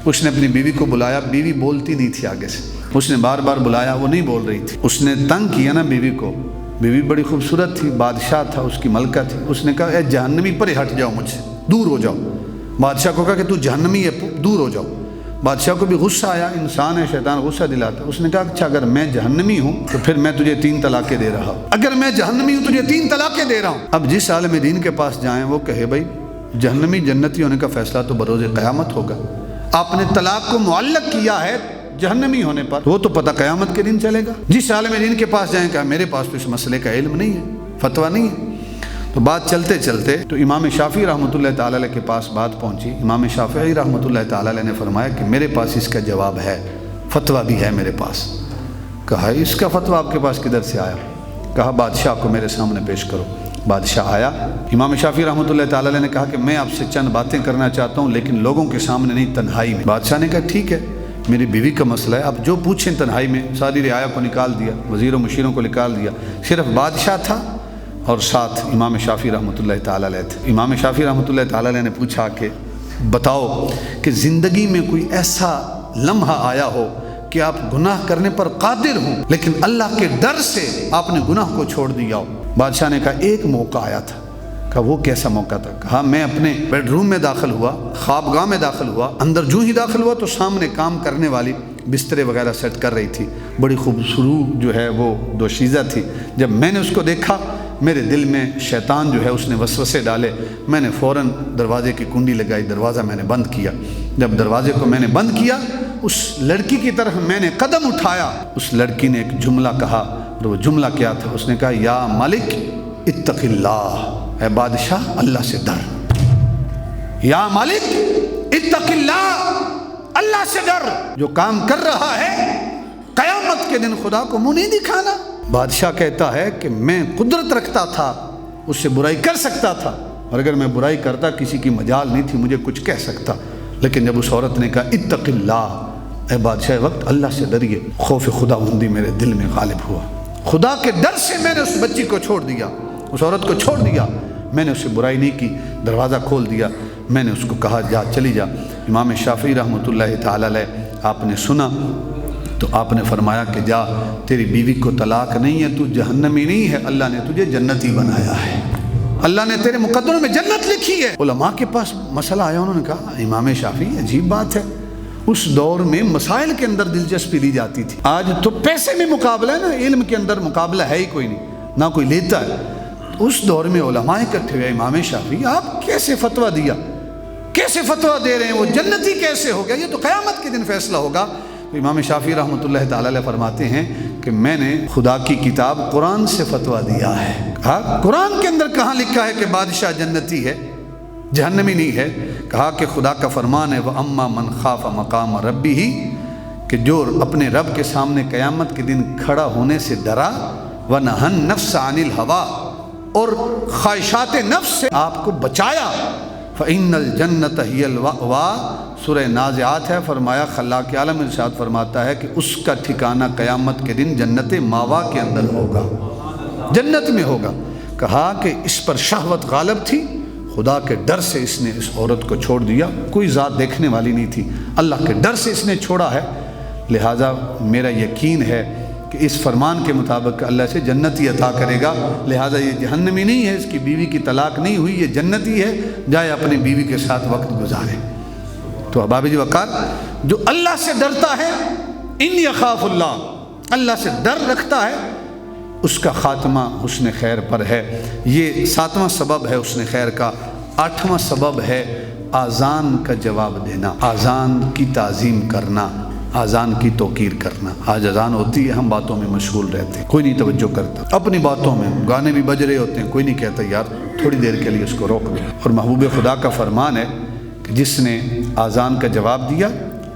اس نے اپنی بیوی کو بلایا، بیوی بولتی نہیں تھی آگے سے، اس نے بار بار بلایا، وہ نہیں بول رہی تھی، اس نے تنگ کیا نا بیوی کو، بیوی بڑی خوبصورت تھی، بادشاہ تھا، اس کی ملکہ تھی، اس نے کہا اے جہنمی پرے ہٹ جاؤ، مجھ سے دور ہو جاؤ۔ بادشاہ کو کہا کہ تو جہنمی ہے، دور ہو جاؤ۔ بادشاہ کو بھی غصہ آیا، انسان ہے، شیطان غصہ دلاتا، اس نے کہا اچھا اگر میں جہنمی ہوں تو پھر میں تجھے 3 طلاقیں دے رہا ہوں، اگر میں جہنمی ہوں تجھے 3 طلاقیں دے رہا ہوں۔ اب جس عالم دین کے پاس جائیں وہ کہے بھائی جہنمی جنتی ہونے کا فیصلہ تو بروز قیامت ہوگا، آپ نے طلاق کو معلق کیا ہے جہنمی ہونے پر، وہ تو پتہ قیامت کے دن چلے گا۔ جس عالم دین کے پاس جائیں، کہا میرے پاس تو اس مسئلے کا علم نہیں ہے، فتویٰ نہیں ہے۔ تو بات چلتے چلتے تو امام شافعی رحمۃ اللہ تعالی علیہ کے پاس بات پہنچی۔ امام شافعی رحمۃ اللہ تعالی علیہ نے فرمایا کہ میرے پاس اس کا جواب ہے، فتویٰ بھی ہے میرے پاس۔ کہا اس کا فتویٰ آپ کے پاس کدھر سے آیا؟ کہا بادشاہ کو میرے سامنے پیش کرو۔ بادشاہ آیا، امام شافعی رحمۃ اللہ تعالی علیہ نے کہا کہ میں آپ سے چند باتیں کرنا چاہتا ہوں لیکن لوگوں کے سامنے نہیں، تنہائی میں۔ بادشاہ نے کہا ٹھیک ہے، میری بیوی کا مسئلہ ہے، آپ جو پوچھیں تنہائی میں۔ ساری رعایا کو نکال دیا، وزیر و مشیروں کو نکال دیا، صرف بادشاہ تھا اور ساتھ امام شافعی رحمۃ اللہ تعالی علیہ تھے۔ امام شافعی رحمۃ اللہ تعالی علیہ نے پوچھا کہ بتاؤ کہ زندگی میں کوئی ایسا لمحہ آیا ہو کہ آپ گناہ کرنے پر قادر ہوں لیکن اللہ کے ڈر سے آپ نے گناہ کو چھوڑ دیا ہو؟ بادشاہ نے کہا ایک موقع آیا تھا۔ کہا وہ کیسا موقع تھا؟ کہا میں اپنے بیڈ روم میں داخل ہوا، خوابگاہ میں داخل ہوا، اندر جو ہی داخل ہوا تو سامنے کام کرنے والی بسترے وغیرہ سیٹ کر رہی تھی، بڑی خوبصورت جو ہے وہ دوشیزہ تھی۔ جب میں نے اس کو دیکھا میرے دل میں شیطان جو ہے اس نے وسوسے ڈالے، میں نے فوراً دروازے کی کنڈی لگائی، دروازہ میں نے بند کیا۔ جب دروازے کو میں نے بند کیا، اس لڑکی کی طرف میں نے قدم اٹھایا، اس لڑکی نے ایک جملہ کہا، اور وہ جملہ کیا تھا؟ اس نے کہا یا مالک اتق اللہ، اے بادشاہ اللہ سے ڈر، یا مالک اتق اللہ، اللہ سے ڈر۔ جو کام کر رہا ہے قیامت کے دن خدا کو منہ نہیں دکھانا۔ بادشاہ کہتا ہے کہ میں قدرت رکھتا تھا، اس سے برائی کر سکتا تھا، اور اگر میں برائی کرتا کسی کی مجال نہیں تھی مجھے کچھ کہہ سکتا، لیکن جب اس عورت نے کہا اتق اللہ، اے بادشاہ وقت اللہ سے ڈریے، خوف خدا بندی میرے دل میں غالب ہوا، خدا کے ڈر سے میں نے اس بچی کو چھوڑ دیا، اس عورت کو چھوڑ دیا، میں نے اسے برائی نہیں کی، دروازہ کھول دیا، میں نے اس کو کہا جا چلی جا۔ امام شافعی رحمۃ اللہ تعالی علیہ آپ نے سنا تو آپ نے فرمایا کہ جا، تیری بیوی کو طلاق نہیں ہے، تو جہنمی نہیں ہے، اللہ نے تجھے جنتی بنایا ہے، اللہ نے تیرے مقدروں میں جنت لکھی ہے۔ علماء کے پاس مسئلہ آیا، انہوں نے کہا امام شافعی عجیب بات ہے، اس دور میں مسائل کے اندر دلچسپی لی جاتی تھی، آج تو پیسے میں مقابلہ ہے نا، علم کے اندر مقابلہ ہے ہی کوئی نہیں، نہ کوئی لیتا ہے۔ اس دور میں علماء اکٹھے ہوئے، امام شافعی آپ کیسے فتویٰ دیا، کیسے فتویٰ دے رہے ہیں، وہ جنتی کیسے ہو گیا، یہ تو قیامت کے دن فیصلہ ہوگا۔ تو امام شافعی رحمۃ اللہ تعالی علیہ فرماتے ہیں کہ میں نے خدا کی کتاب قرآن سے فتویٰ دیا ہے۔ کہا قرآن کے اندر کہاں لکھا ہے کہ بادشاہ جنتی ہے، جہنمی نہیں ہے؟ کہا کہ خدا کا فرمان ہے وَأَمَّا مَنْ خَافَ مَقَامَ رَبِّهِ، کہ جو اپنے رب کے سامنے قیامت کے دن کھڑا ہونے سے ڈرا، وَنَهَى النَّفْسَ عَنِ الْهَوَىٰ، اور خواہشات نفس سے آپ کو بچایا، فَإِنَّ الْجَنَّةَ هِيَ الْمَأْوَىٰ، سورہ نازعات ہے، فرمایا خلاق عالم ارشاد فرماتا ہے کہ اس کا ٹھکانہ قیامت کے دن جنت ماوا کے اندر ہوگا، جنت میں ہوگا۔ کہا کہ اس پر شہوت غالب تھی، خدا کے ڈر سے اس نے اس عورت کو چھوڑ دیا، کوئی ذات دیکھنے والی نہیں تھی، اللہ کے ڈر سے اس نے چھوڑا ہے، لہٰذا میرا یقین ہے کہ اس فرمان کے مطابق اللہ سے جنتی عطا کرے گا، لہٰذا یہ جہنمی نہیں ہے، اس کی بیوی کی طلاق نہیں ہوئی، یہ جنتی ہے، جائے اپنی بیوی کے ساتھ وقت گزارے۔ تو احباب جی وقار، جو اللہ سے ڈرتا ہے، انی اخاف اللہ، اللہ سے ڈر رکھتا ہے، اس کا خاتمہ حسن خیر پر ہے۔ یہ 7واں سبب ہے حسن خیر کا۔ 8واں سبب ہے آذان کا جواب دینا، آذان کی تعظیم کرنا، آذان کی توقیر کرنا۔ آج اذان ہوتی ہے، ہم باتوں میں مشغول رہتے ہیں، کوئی نہیں توجہ کرتا، اپنی باتوں میں گانے بھی بج رہے ہوتے ہیں، کوئی نہیں کہتا یار تھوڑی دیر کے لیے اس کو روک دیں۔ اور محبوب خدا کا فرمان ہے کہ جس نے آذان کا جواب دیا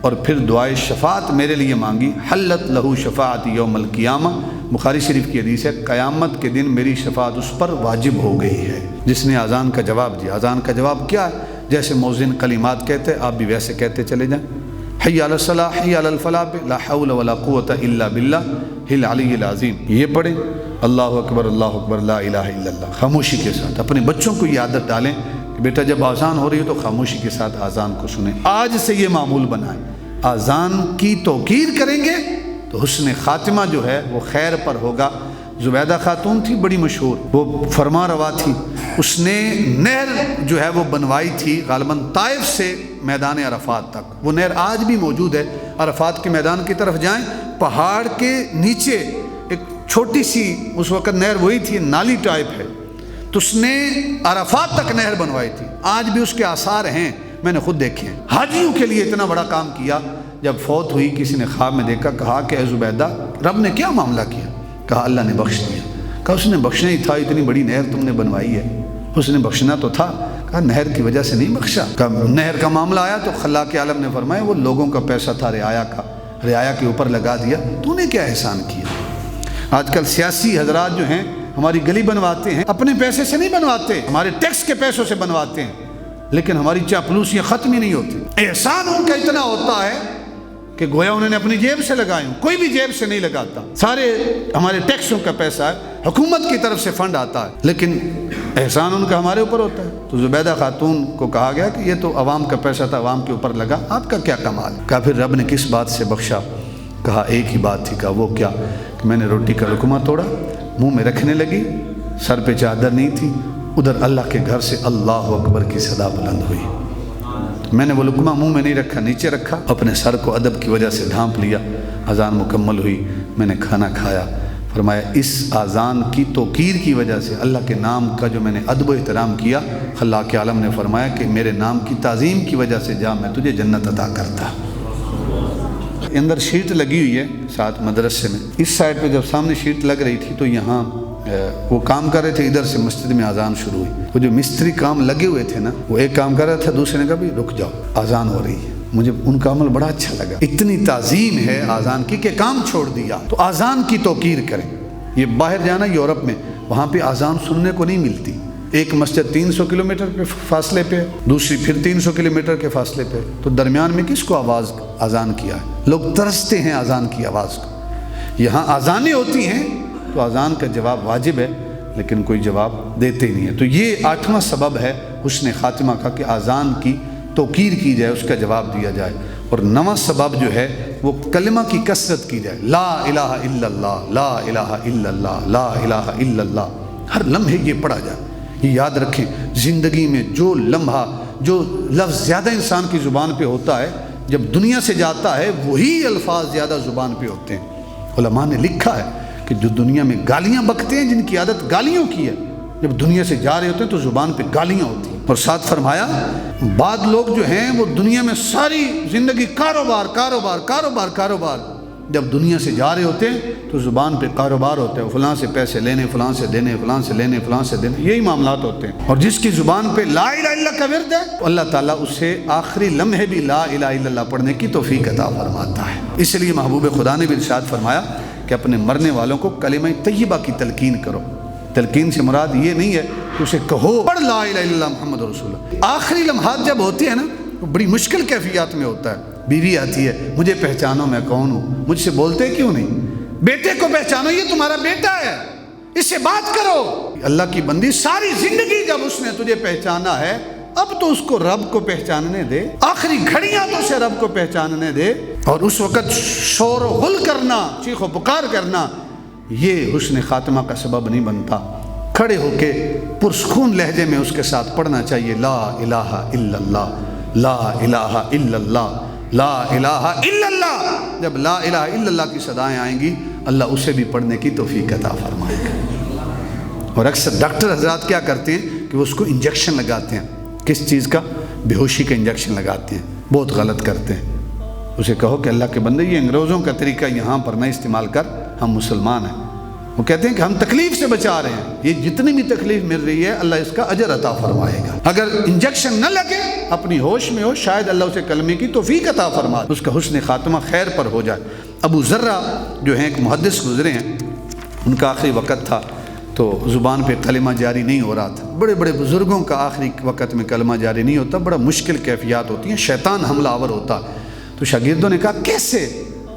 اور پھر دعائے شفاعت میرے لیے مانگی، حلت لہو شفاعت یوم القیامہ، بخاری شریف کی حدیث ہے، قیامت کے دن میری شفاعت اس پر واجب ہو گئی ہے، جس نے آذان کا جواب دیا۔ آذان کا جواب کیا ہے؟ جیسے مؤذن کلمات کہتے آپ بھی ویسے کہتے چلے جائیں، حی علی الصلاح حی علی الفلاح، لا حول ولا قوت الا باللہ العلی العظیم، یہ پڑھیں، اللہ اکبر لا الہ الا اللہ، خاموشی کے ساتھ۔ اپنے بچوں کو یہ عادت ڈالیں کہ بیٹا جب آذان ہو رہی ہو تو خاموشی کے ساتھ آذان کو سنیں، آج سے یہ معمول بنائیں۔ آذان کی توقیر کریں گے تو حسن خاتمہ جو ہے وہ خیر پر ہوگا۔ زبیدہ خاتون تھی بڑی مشہور، وہ فرما روا تھی، اس نے نہر جو ہے وہ بنوائی تھی غالباً طائف سے میدان عرفات تک۔ وہ نہر آج بھی موجود ہے، عرفات کے میدان کی طرف جائیں، پہاڑ کے نیچے ایک چھوٹی سی اس وقت نہر وہی تھی، نالی ٹائپ ہے، تو اس نے عرفات تک نہر بنوائی تھی، آج بھی اس کے آثار ہیں، میں نے خود دیکھے ہیں۔ حاجیوں کے لیے اتنا بڑا کام کیا، جب فوت ہوئی کسی نے خواب میں دیکھا، کہا کہ اے زبیدہ رب نے کیا معاملہ کیا؟ کہا اللہ نے بخش دیا۔ کہا اس نے بخشنا ہی تھا، اتنی بڑی نہر تم نے بنوائی ہے، اس نے بخشنا تو تھا۔ کہا نہر کی وجہ سے نہیں بخشا۔ کہا نہر کا معاملہ آیا تو خلاق عالم نے فرمایا وہ لوگوں کا پیسہ تھا، رعایا کا، رعایا کے اوپر لگا دیا، تو نے کیا احسان کیا؟ آج کل سیاسی حضرات جو ہیں ہماری گلی بنواتے ہیں، اپنے پیسے سے نہیں بنواتے، ہمارے ٹیکس کے پیسوں سے بنواتے ہیں، لیکن ہماری چاپلوسیاں ختم ہی نہیں ہوتی۔ احسان ان کا اتنا ہوتا ہے کہ گویا انہوں نے اپنی جیب سے لگائے ہوں، کوئی بھی جیب سے نہیں لگاتا، سارے ہمارے ٹیکسوں کا پیسہ ہے، حکومت کی طرف سے فنڈ آتا ہے، لیکن احسان ان کا ہمارے اوپر ہوتا ہے۔ تو زبیدہ خاتون کو کہا گیا کہ یہ تو عوام کا پیسہ تھا، عوام کے اوپر لگا، آپ کا کیا کمال ہے؟ کہا پھر رب نے کس بات سے بخشا؟ کہا ایک ہی بات تھی۔ کہا وہ کیا؟ کہ میں نے روٹی کا لقمہ توڑا، منہ میں رکھنے لگی، سر پہ چادر نہیں تھی، ادھر اللہ کے گھر سے اللہ اکبر کی صدا بلند ہوئی، میں نے وہ لقمہ منہ میں نہیں رکھا، نیچے رکھا، اپنے سر کو ادب کی وجہ سے ڈھانپ لیا، اذان مکمل ہوئی، میں نے کھانا کھایا۔ فرمایا اس اذان کی توقیر کی وجہ سے، اللہ کے نام کا جو میں نے ادب و احترام کیا، خلاق عالم نے فرمایا کہ میرے نام کی تعظیم کی وجہ سے جا میں تجھے جنت عطا کرتا۔ اندر شیٹ لگی ہوئی ہے ساتھ مدرسے میں، اس سائڈ پہ جب سامنے شیٹ لگ رہی تھی تو یہاں وہ کام کر رہے تھے، ادھر سے مسجد میں اذان شروع ہوئی، وہ جو مستری کام لگے ہوئے تھے نا، وہ ایک کام کر رہا تھا، دوسرے نے کہا بھی رک جاؤ اذان ہو رہی ہے۔ مجھے ان کا عمل بڑا اچھا لگا، اتنی تعظیم ہے اذان کی کہ کام چھوڑ دیا۔ تو اذان کی توقیر کریں۔ یہ باہر جانا یورپ میں، وہاں پہ اذان سننے کو نہیں ملتی، ایک مسجد 300 کلومیٹر کے فاصلے پہ، دوسری پھر 300 کلومیٹر کے فاصلے پہ، تو درمیان میں کس کو آواز اذان کیا ہے؟ لوگ ترستے ہیں اذان کی آواز کو۔ یہاں اذانیں ہوتی ہیں تو اذان کا جواب واجب ہے، لیکن کوئی جواب دیتے ہی نہیں ہے۔ تو یہ 8واں سبب ہے حسن خاتمہ کا، کہ اذان کی توقیر کی جائے، اس کا جواب دیا جائے۔ اور 9واں سبب جو ہے وہ کلمہ کی کثرت کی جائے، لا الہ الا اللہ، لا الہ الا اللہ، لا الہ الا اللہ، ہر لمحے یہ پڑھا جائے۔ یہ یاد رکھیں، زندگی میں جو لمحہ، جو لفظ زیادہ انسان کی زبان پہ ہوتا ہے، جب دنیا سے جاتا ہے وہی الفاظ زیادہ زبان پہ ہوتے ہیں۔ علماء نے لکھا ہے کہ جو دنیا میں گالیاں بکتے ہیں، جن کی عادت گالیوں کی ہے، جب دنیا سے جا رہے ہوتے ہیں تو زبان پہ گالیاں ہوتی ہیں۔ اور ساتھ فرمایا بعض لوگ جو ہیں وہ دنیا میں ساری زندگی کاروبار کاروبار کاروبار کاروبار، جب دنیا سے جا رہے ہوتے ہیں تو زبان پہ کاروبار ہوتا ہے، فلاں سے پیسے لینے، فلاں سے دینے، فلاں سے لینے، فلاں سے دینے، یہی معاملات ہوتے ہیں۔ اور جس کی زبان پہ لا الہ الا اللہ کا ورد ہے تو اللہ تعالیٰ اسے آخری لمحے بھی لا الہ الا اللہ پڑھنے کی توفیق عطا فرماتا ہے۔ اس لیے محبوب خدا نے بھی ارشاد فرمایا کہ اپنے مرنے والوں کو کلمہ طیبہ کی تلقین کرو۔ تلقین سے مراد یہ نہیں ہے کہ اسے کہو پڑھ لا الہ الا اللہ محمد رسول اللہ۔ آخری لمحات جب ہوتی ہیں نا، وہ بڑی مشکل کیفیات میں ہوتا ہے۔ بیوی آتی ہے، مجھے پہچانو میں کون ہوں، مجھ سے بولتے کیوں نہیں؟ بیٹے کو پہچانو، یہ تمہارا بیٹا ہے، اس سے بات کرو۔ اللہ کی بندی، ساری زندگی جب اس نے تجھے پہچانا ہے اب تو اس کو رب کو پہچاننے دے، آخری گھڑیاں تو اسے رب کو پہچاننے دے، اور اس وقت شور و غل کرنا، چیخ و پکار کرنا، یہ حسن خاتمہ کا سبب نہیں بنتا۔ کھڑے ہو کے پرسکون لہجے میں اس کے ساتھ پڑھنا چاہیے، لا الہ الا اللہ، لا الہ الا اللہ، لا الہ الا اللہ۔ جب لا الہ الا اللہ کی صدائیں آئیں گی، اللہ اسے بھی پڑھنے کی توفیق عطا فرمائے گا۔ اور اکثر ڈاکٹر حضرات کیا کرتے ہیں کہ وہ اس کو انجیکشن لگاتے ہیں، کس چیز کا؟ بے ہوشی کا انجیکشن لگاتے ہیں، بہت غلط کرتے ہیں۔ اسے کہو کہ اللہ کے بندے، یہ انگریزوں کا طریقہ یہاں پر نہ استعمال کر، ہم مسلمان ہیں۔ وہ کہتے ہیں کہ ہم تکلیف سے بچا رہے ہیں، یہ جتنی بھی تکلیف مل رہی ہے اللہ اس کا اجر عطا فرمائے گا۔ اگر انجیکشن نہ لگے، اپنی ہوش میں ہو، شاید اللہ اسے کلمے کی توفیق عطا فرمائے، اس کا حسن خاتمہ خیر پر ہو جائے۔ ابو ذرہ جو ہیں ایک محدث گزرے ہیں، ان کا آخری وقت تھا تو زبان پہ کلمہ جاری نہیں ہو رہا تھا۔ بڑے بڑے بزرگوں کا آخری وقت میں کلمہ جاری نہیں ہوتا، بڑا مشکل کیفیات ہوتی ہیں، شیطان حملہ آور ہوتا۔ تو شاگردوں نے کہا کیسے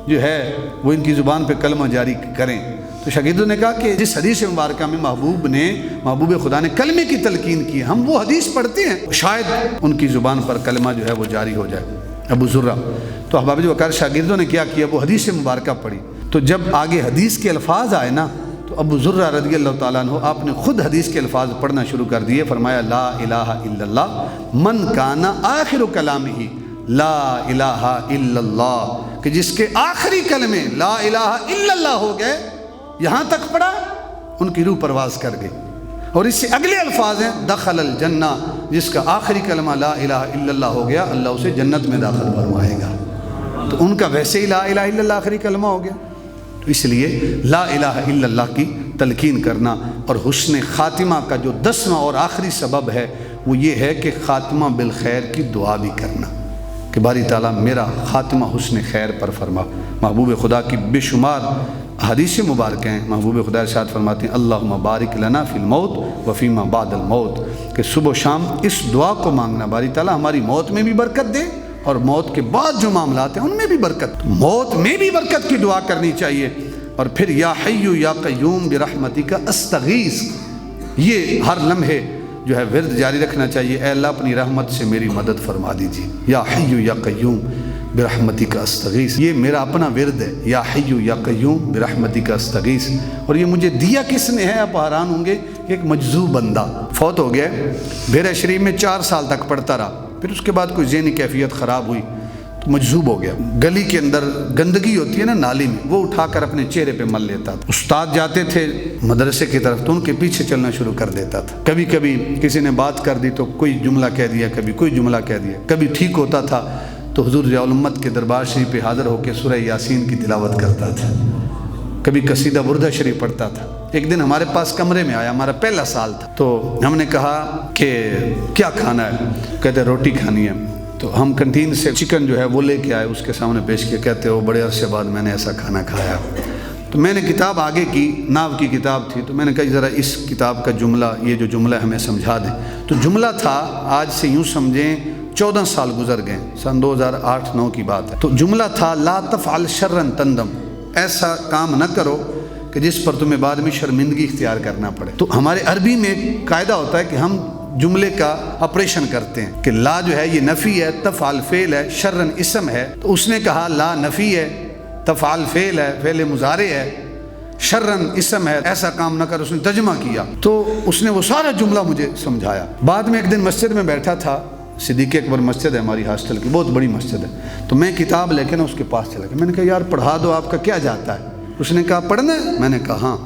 جو ہے وہ ان کی زبان پہ کلمہ جاری کریں؟ تو شاگردوں نے کہا کہ جس حدیث مبارکہ میں محبوب خدا نے کلمے کی تلقین کی، ہم وہ حدیث پڑھتے ہیں، شاید ان کی زبان پر کلمہ جو ہے وہ جاری ہو جائے۔ ابو ذرہ تو احباب وقار شاگردوں نے کیا کیا، وہ حدیث مبارکہ پڑھی۔ تو جب آگے حدیث کے الفاظ آئے نا، تو ابو ذرہ رضی اللہ تعالیٰ عنہ آپ نے خود حدیث کے الفاظ پڑھنا شروع کر دیے۔ فرمایا لا الہ الا اللہ من کان آخر کلامہ لا الہ الا اللہ، کہ جس کے آخری کلمے لا الہ الا اللہ ہو گئے، یہاں تک پڑھا ان کی روح پرواز کر گئی۔ اور اس سے اگلے الفاظ ہیں دخل الجنہ، جس کا آخری کلمہ لا الہ الا اللہ ہو گیا، اللہ اسے جنت میں داخل فرمائے گا۔ تو ان کا ویسے ہی لا الہ الا اللہ آخری کلمہ ہو گیا۔ تو اس لیے لا الہ الا اللہ کی تلقین کرنا، اور حسن خاتمہ کا جو 10واں اور آخری سبب ہے وہ یہ ہے کہ خاتمہ بالخیر کی دعا بھی کرنا، کہ باری تعالیٰ میرا خاتمہ حسن خیر پر فرما۔ محبوب خدا کی بے شمار حدیث مبارکہ ہیں، محبوب خدا ارشاد فرماتے ہیں اللہم بارک لنا فی الموت وفیما بعد الموت، کہ صبح و شام اس دعا کو مانگنا، باری تعالیٰ ہماری موت میں بھی برکت دے اور موت کے بعد جو معاملات ہیں ان میں بھی برکت، موت میں بھی برکت کی دعا کرنی چاہیے۔ اور پھر یا حی یا قیوم برحمتک استغیث، یہ ہر لمحے جو ہے ورد جاری رکھنا چاہیے، اے اللہ اپنی رحمت سے میری مدد فرما دیجیے۔ یا حی یا قیوم برحمتک استغیث، یہ میرا اپنا ورد ہے، یا حی یا قیوم برحمتک استغیث۔ اور یہ مجھے دیا کس نے ہے؟ آپ حیران ہوں گے کہ ایک مجذوب بندہ فوت ہو گیا، بحیرہ شریف میں 4 سال تک پڑھتا رہا، پھر اس کے بعد کوئی ذہنی کیفیت خراب ہوئی تو مجذوب ہو گیا۔ گلی کے اندر گندگی ہوتی ہے نا نالی میں، وہ اٹھا کر اپنے چہرے پہ مل لیتا تھا۔ استاد جاتے تھے مدرسے کی طرف تو ان کے پیچھے چلنا شروع کر دیتا تھا۔ کبھی کبھی کسی نے بات کر دی تو کوئی جملہ کہہ دیا، کبھی کوئی جملہ کہہ دیا، کبھی ٹھیک ہوتا تھا تو حضور ضیاء الامت کے دربار شریف پہ حاضر ہو کے سورہ یاسین کی تلاوت کرتا تھا، کبھی قصیدہ بردہ شریف پڑھتا تھا۔ ایک دن ہمارے پاس کمرے میں آیا، ہمارا پہلا سال تھا، تو ہم نے کہا کہ کیا کھانا ہے؟ کہتے روٹی کھانی ہے۔ تو ہم کنٹین سے چکن جو ہے وہ لے کے آئے، اس کے سامنے پیش کیا، کہتے ہو بڑے عرصے بعد میں نے ایسا کھانا کھایا۔ تو میں نے کتاب آگے کی، ناو کی کتاب تھی، تو میں نے کہا ذرا اس کتاب کا جملہ، یہ جو جملہ ہمیں سمجھا دیں۔ تو جملہ تھا، آج سے یوں سمجھیں 14 سال گزر گئے، سن 2008-9 کی بات ہے۔ تو جملہ تھا لا تفعل شرا تندم، ایسا کام نہ کرو کہ جس پر تمہیں بعد میں شرمندگی اختیار کرنا پڑے۔ تو ہمارے عربی میں قاعدہ ہوتا ہے کہ ہم جملے کا آپریشن کرتے ہیں کہ لا جو ہے یہ نفی ہے، تفعل فعل ہے، شرن اسم ہے۔ تو اس نے کہا لا نفی ہے، تفعل فعل ہے، فعل مضارع ہے، شرن اسم ہے، ایسا کام نہ کر، اس نے ترجمہ کیا۔ تو اس نے وہ سارا جملہ مجھے سمجھایا۔ بعد میں ایک دن مسجد میں بیٹھا تھا، صدیق اکبر مسجد ہے ہماری ہاسٹل کی، بہت بڑی مسجد ہے، تو میں کتاب لے کے نا اس کے پاس چلا گیا۔ میں نے کہا یار پڑھا دو، آپ کا کیا جاتا ہے؟ اس نے کہا پڑھنا ہے؟ میں نے کہا ہاں۔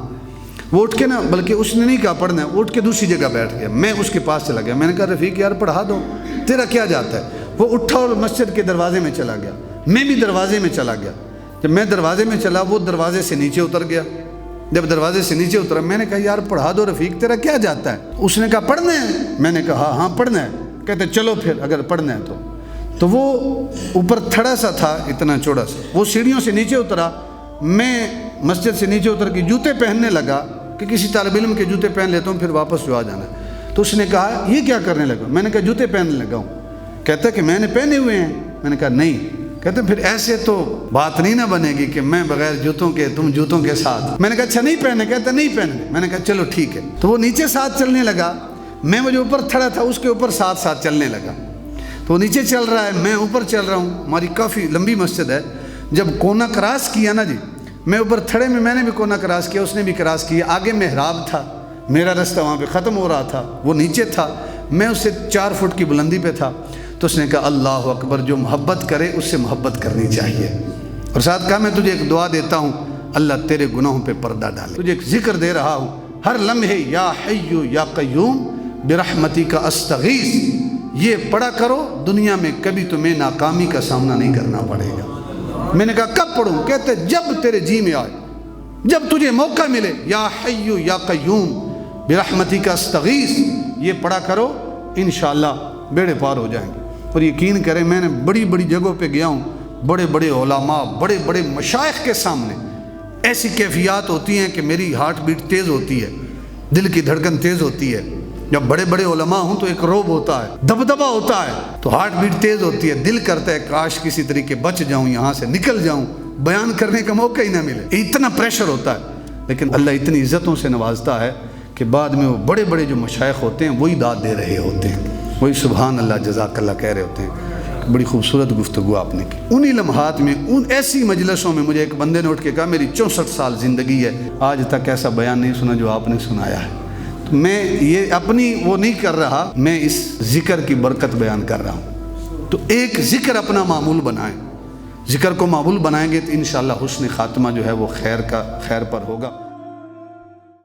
وہ اٹھ کے نا، بلکہ اس نے نہیں کہا پڑھنا ہے، اٹھ کے دوسری جگہ بیٹھ گیا، میں اس کے پاس چلا گیا۔ میں نے کہا رفیق یار پڑھا دو، تیرا کیا جاتا ہے؟ وہ اٹھا اور مسجد کے دروازے میں چلا گیا، میں بھی دروازے میں چلا گیا۔ جب میں دروازے میں چلا، وہ دروازے سے نیچے اتر گیا۔ جب دروازے سے نیچے اترا، میں نے کہا یار پڑھا دو رفیق، تیرا کیا جاتا ہے؟ اس نے کہا پڑھنا ہے؟ میں نے کہا ہاں پڑھنا ہے۔ کہتے چلو پھر اگر پڑھنا ہے تو وہ اوپر تھڑا سا تھا، اتنا چوڑا سا، وہ سیڑھیوں سے نیچے اترا، میں مسجد سے نیچے اتر کے جوتے پہننے لگا کہ کسی طالب علم کے جوتے پہن لیتا ہوں پھر واپس جو آ جانا ہے۔ تو اس نے کہا یہ کیا کرنے لگا؟ میں نے کہا جوتے پہننے لگا ہوں۔ کہتا کہ میں نے پہنے ہوئے ہیں۔ میں نے کہا نہیں۔ کہتے پھر ایسے تو بات نہیں نہ بنے گی کہ میں بغیر جوتوں کے تم جوتوں کے ساتھ۔ میں نے کہا اچھا نہیں پہنے؟ کہتا نہیں پہنے۔ میں نے کہا چلو ٹھیک ہے۔ تو وہ نیچے ساتھ چلنے لگا، میں وہ جو اوپر کھڑا تھا اس کے اوپر ساتھ ساتھ چلنے لگا، تو وہ نیچے چل رہا ہے، میں اوپر چل رہا ہوں۔ ہماری کافی لمبی مسجد ہے، جب کونا کراس کیا نا جی، میں اوپر تھڑے میں نے بھی کونا کراس کیا، اس نے بھی کراس کیا، آگے محراب تھا، میرا رستہ وہاں پہ ختم ہو رہا تھا، وہ نیچے تھا، میں اس سے 4 فٹ کی بلندی پہ تھا۔ تو اس نے کہا اللہ اکبر، جو محبت کرے اس سے محبت کرنی چاہیے، اور ساتھ کہا میں تجھے ایک دعا دیتا ہوں، اللہ تیرے گناہوں پہ پردہ ڈالے، تجھے ایک ذکر دے رہا ہوں ہر لمحے، یا حی یا قیوم برحمتی کا استغیث، یہ پڑھا کرو، دنیا میں کبھی تمہیں ناکامی کا سامنا نہیں کرنا پڑے گا۔ میں نے کہا کب پڑھوں؟ کہتے جب تیرے جی میں آئے، جب تجھے موقع ملے، یا حی یا قیوم برحمتی کا استغیث، یہ پڑھا کرو، انشاءاللہ بیڑے پار ہو جائیں گے۔ اور یقین کریں میں نے بڑی بڑی جگہوں پہ گیا ہوں، بڑے بڑے علماء، بڑے بڑے مشائخ کے سامنے ایسی کیفیات ہوتی ہیں کہ میری ہارٹ بیٹ تیز ہوتی ہے، دل کی دھڑکن تیز ہوتی ہے۔ جب بڑے بڑے علماء ہوں تو ایک روب ہوتا ہے، دبدبہ ہوتا ہے، تو ہارٹ بیٹ تیز ہوتی ہے، دل کرتا ہے کاش کسی طریقے بچ جاؤں، یہاں سے نکل جاؤں، بیان کرنے کا موقع ہی نہ ملے، اتنا پریشر ہوتا ہے۔ لیکن اللہ اتنی عزتوں سے نوازتا ہے کہ بعد میں وہ بڑے بڑے جو مشائخ ہوتے ہیں وہی داد دے رہے ہوتے ہیں، وہی سبحان اللہ جزاک اللہ کہہ رہے ہوتے ہیں۔ بڑی خوبصورت گفتگو آپ نے کی۔ انہی لمحات میں، ان ایسی مجلسوں میں مجھے ایک بندے نے اٹھ کے کہا میری 64 سال زندگی ہے، آج تک ایسا بیان نہیں سنا جو آپ نے سنایا ہے۔ تو میں یہ اپنی وہ نہیں کر رہا، میں اس ذکر کی برکت بیان کر رہا ہوں۔ تو ایک ذکر اپنا معمول بنائیں، ذکر کو معمول بنائیں گے تو انشاءاللہ حسن خاتمہ جو ہے وہ خیر پر ہوگا۔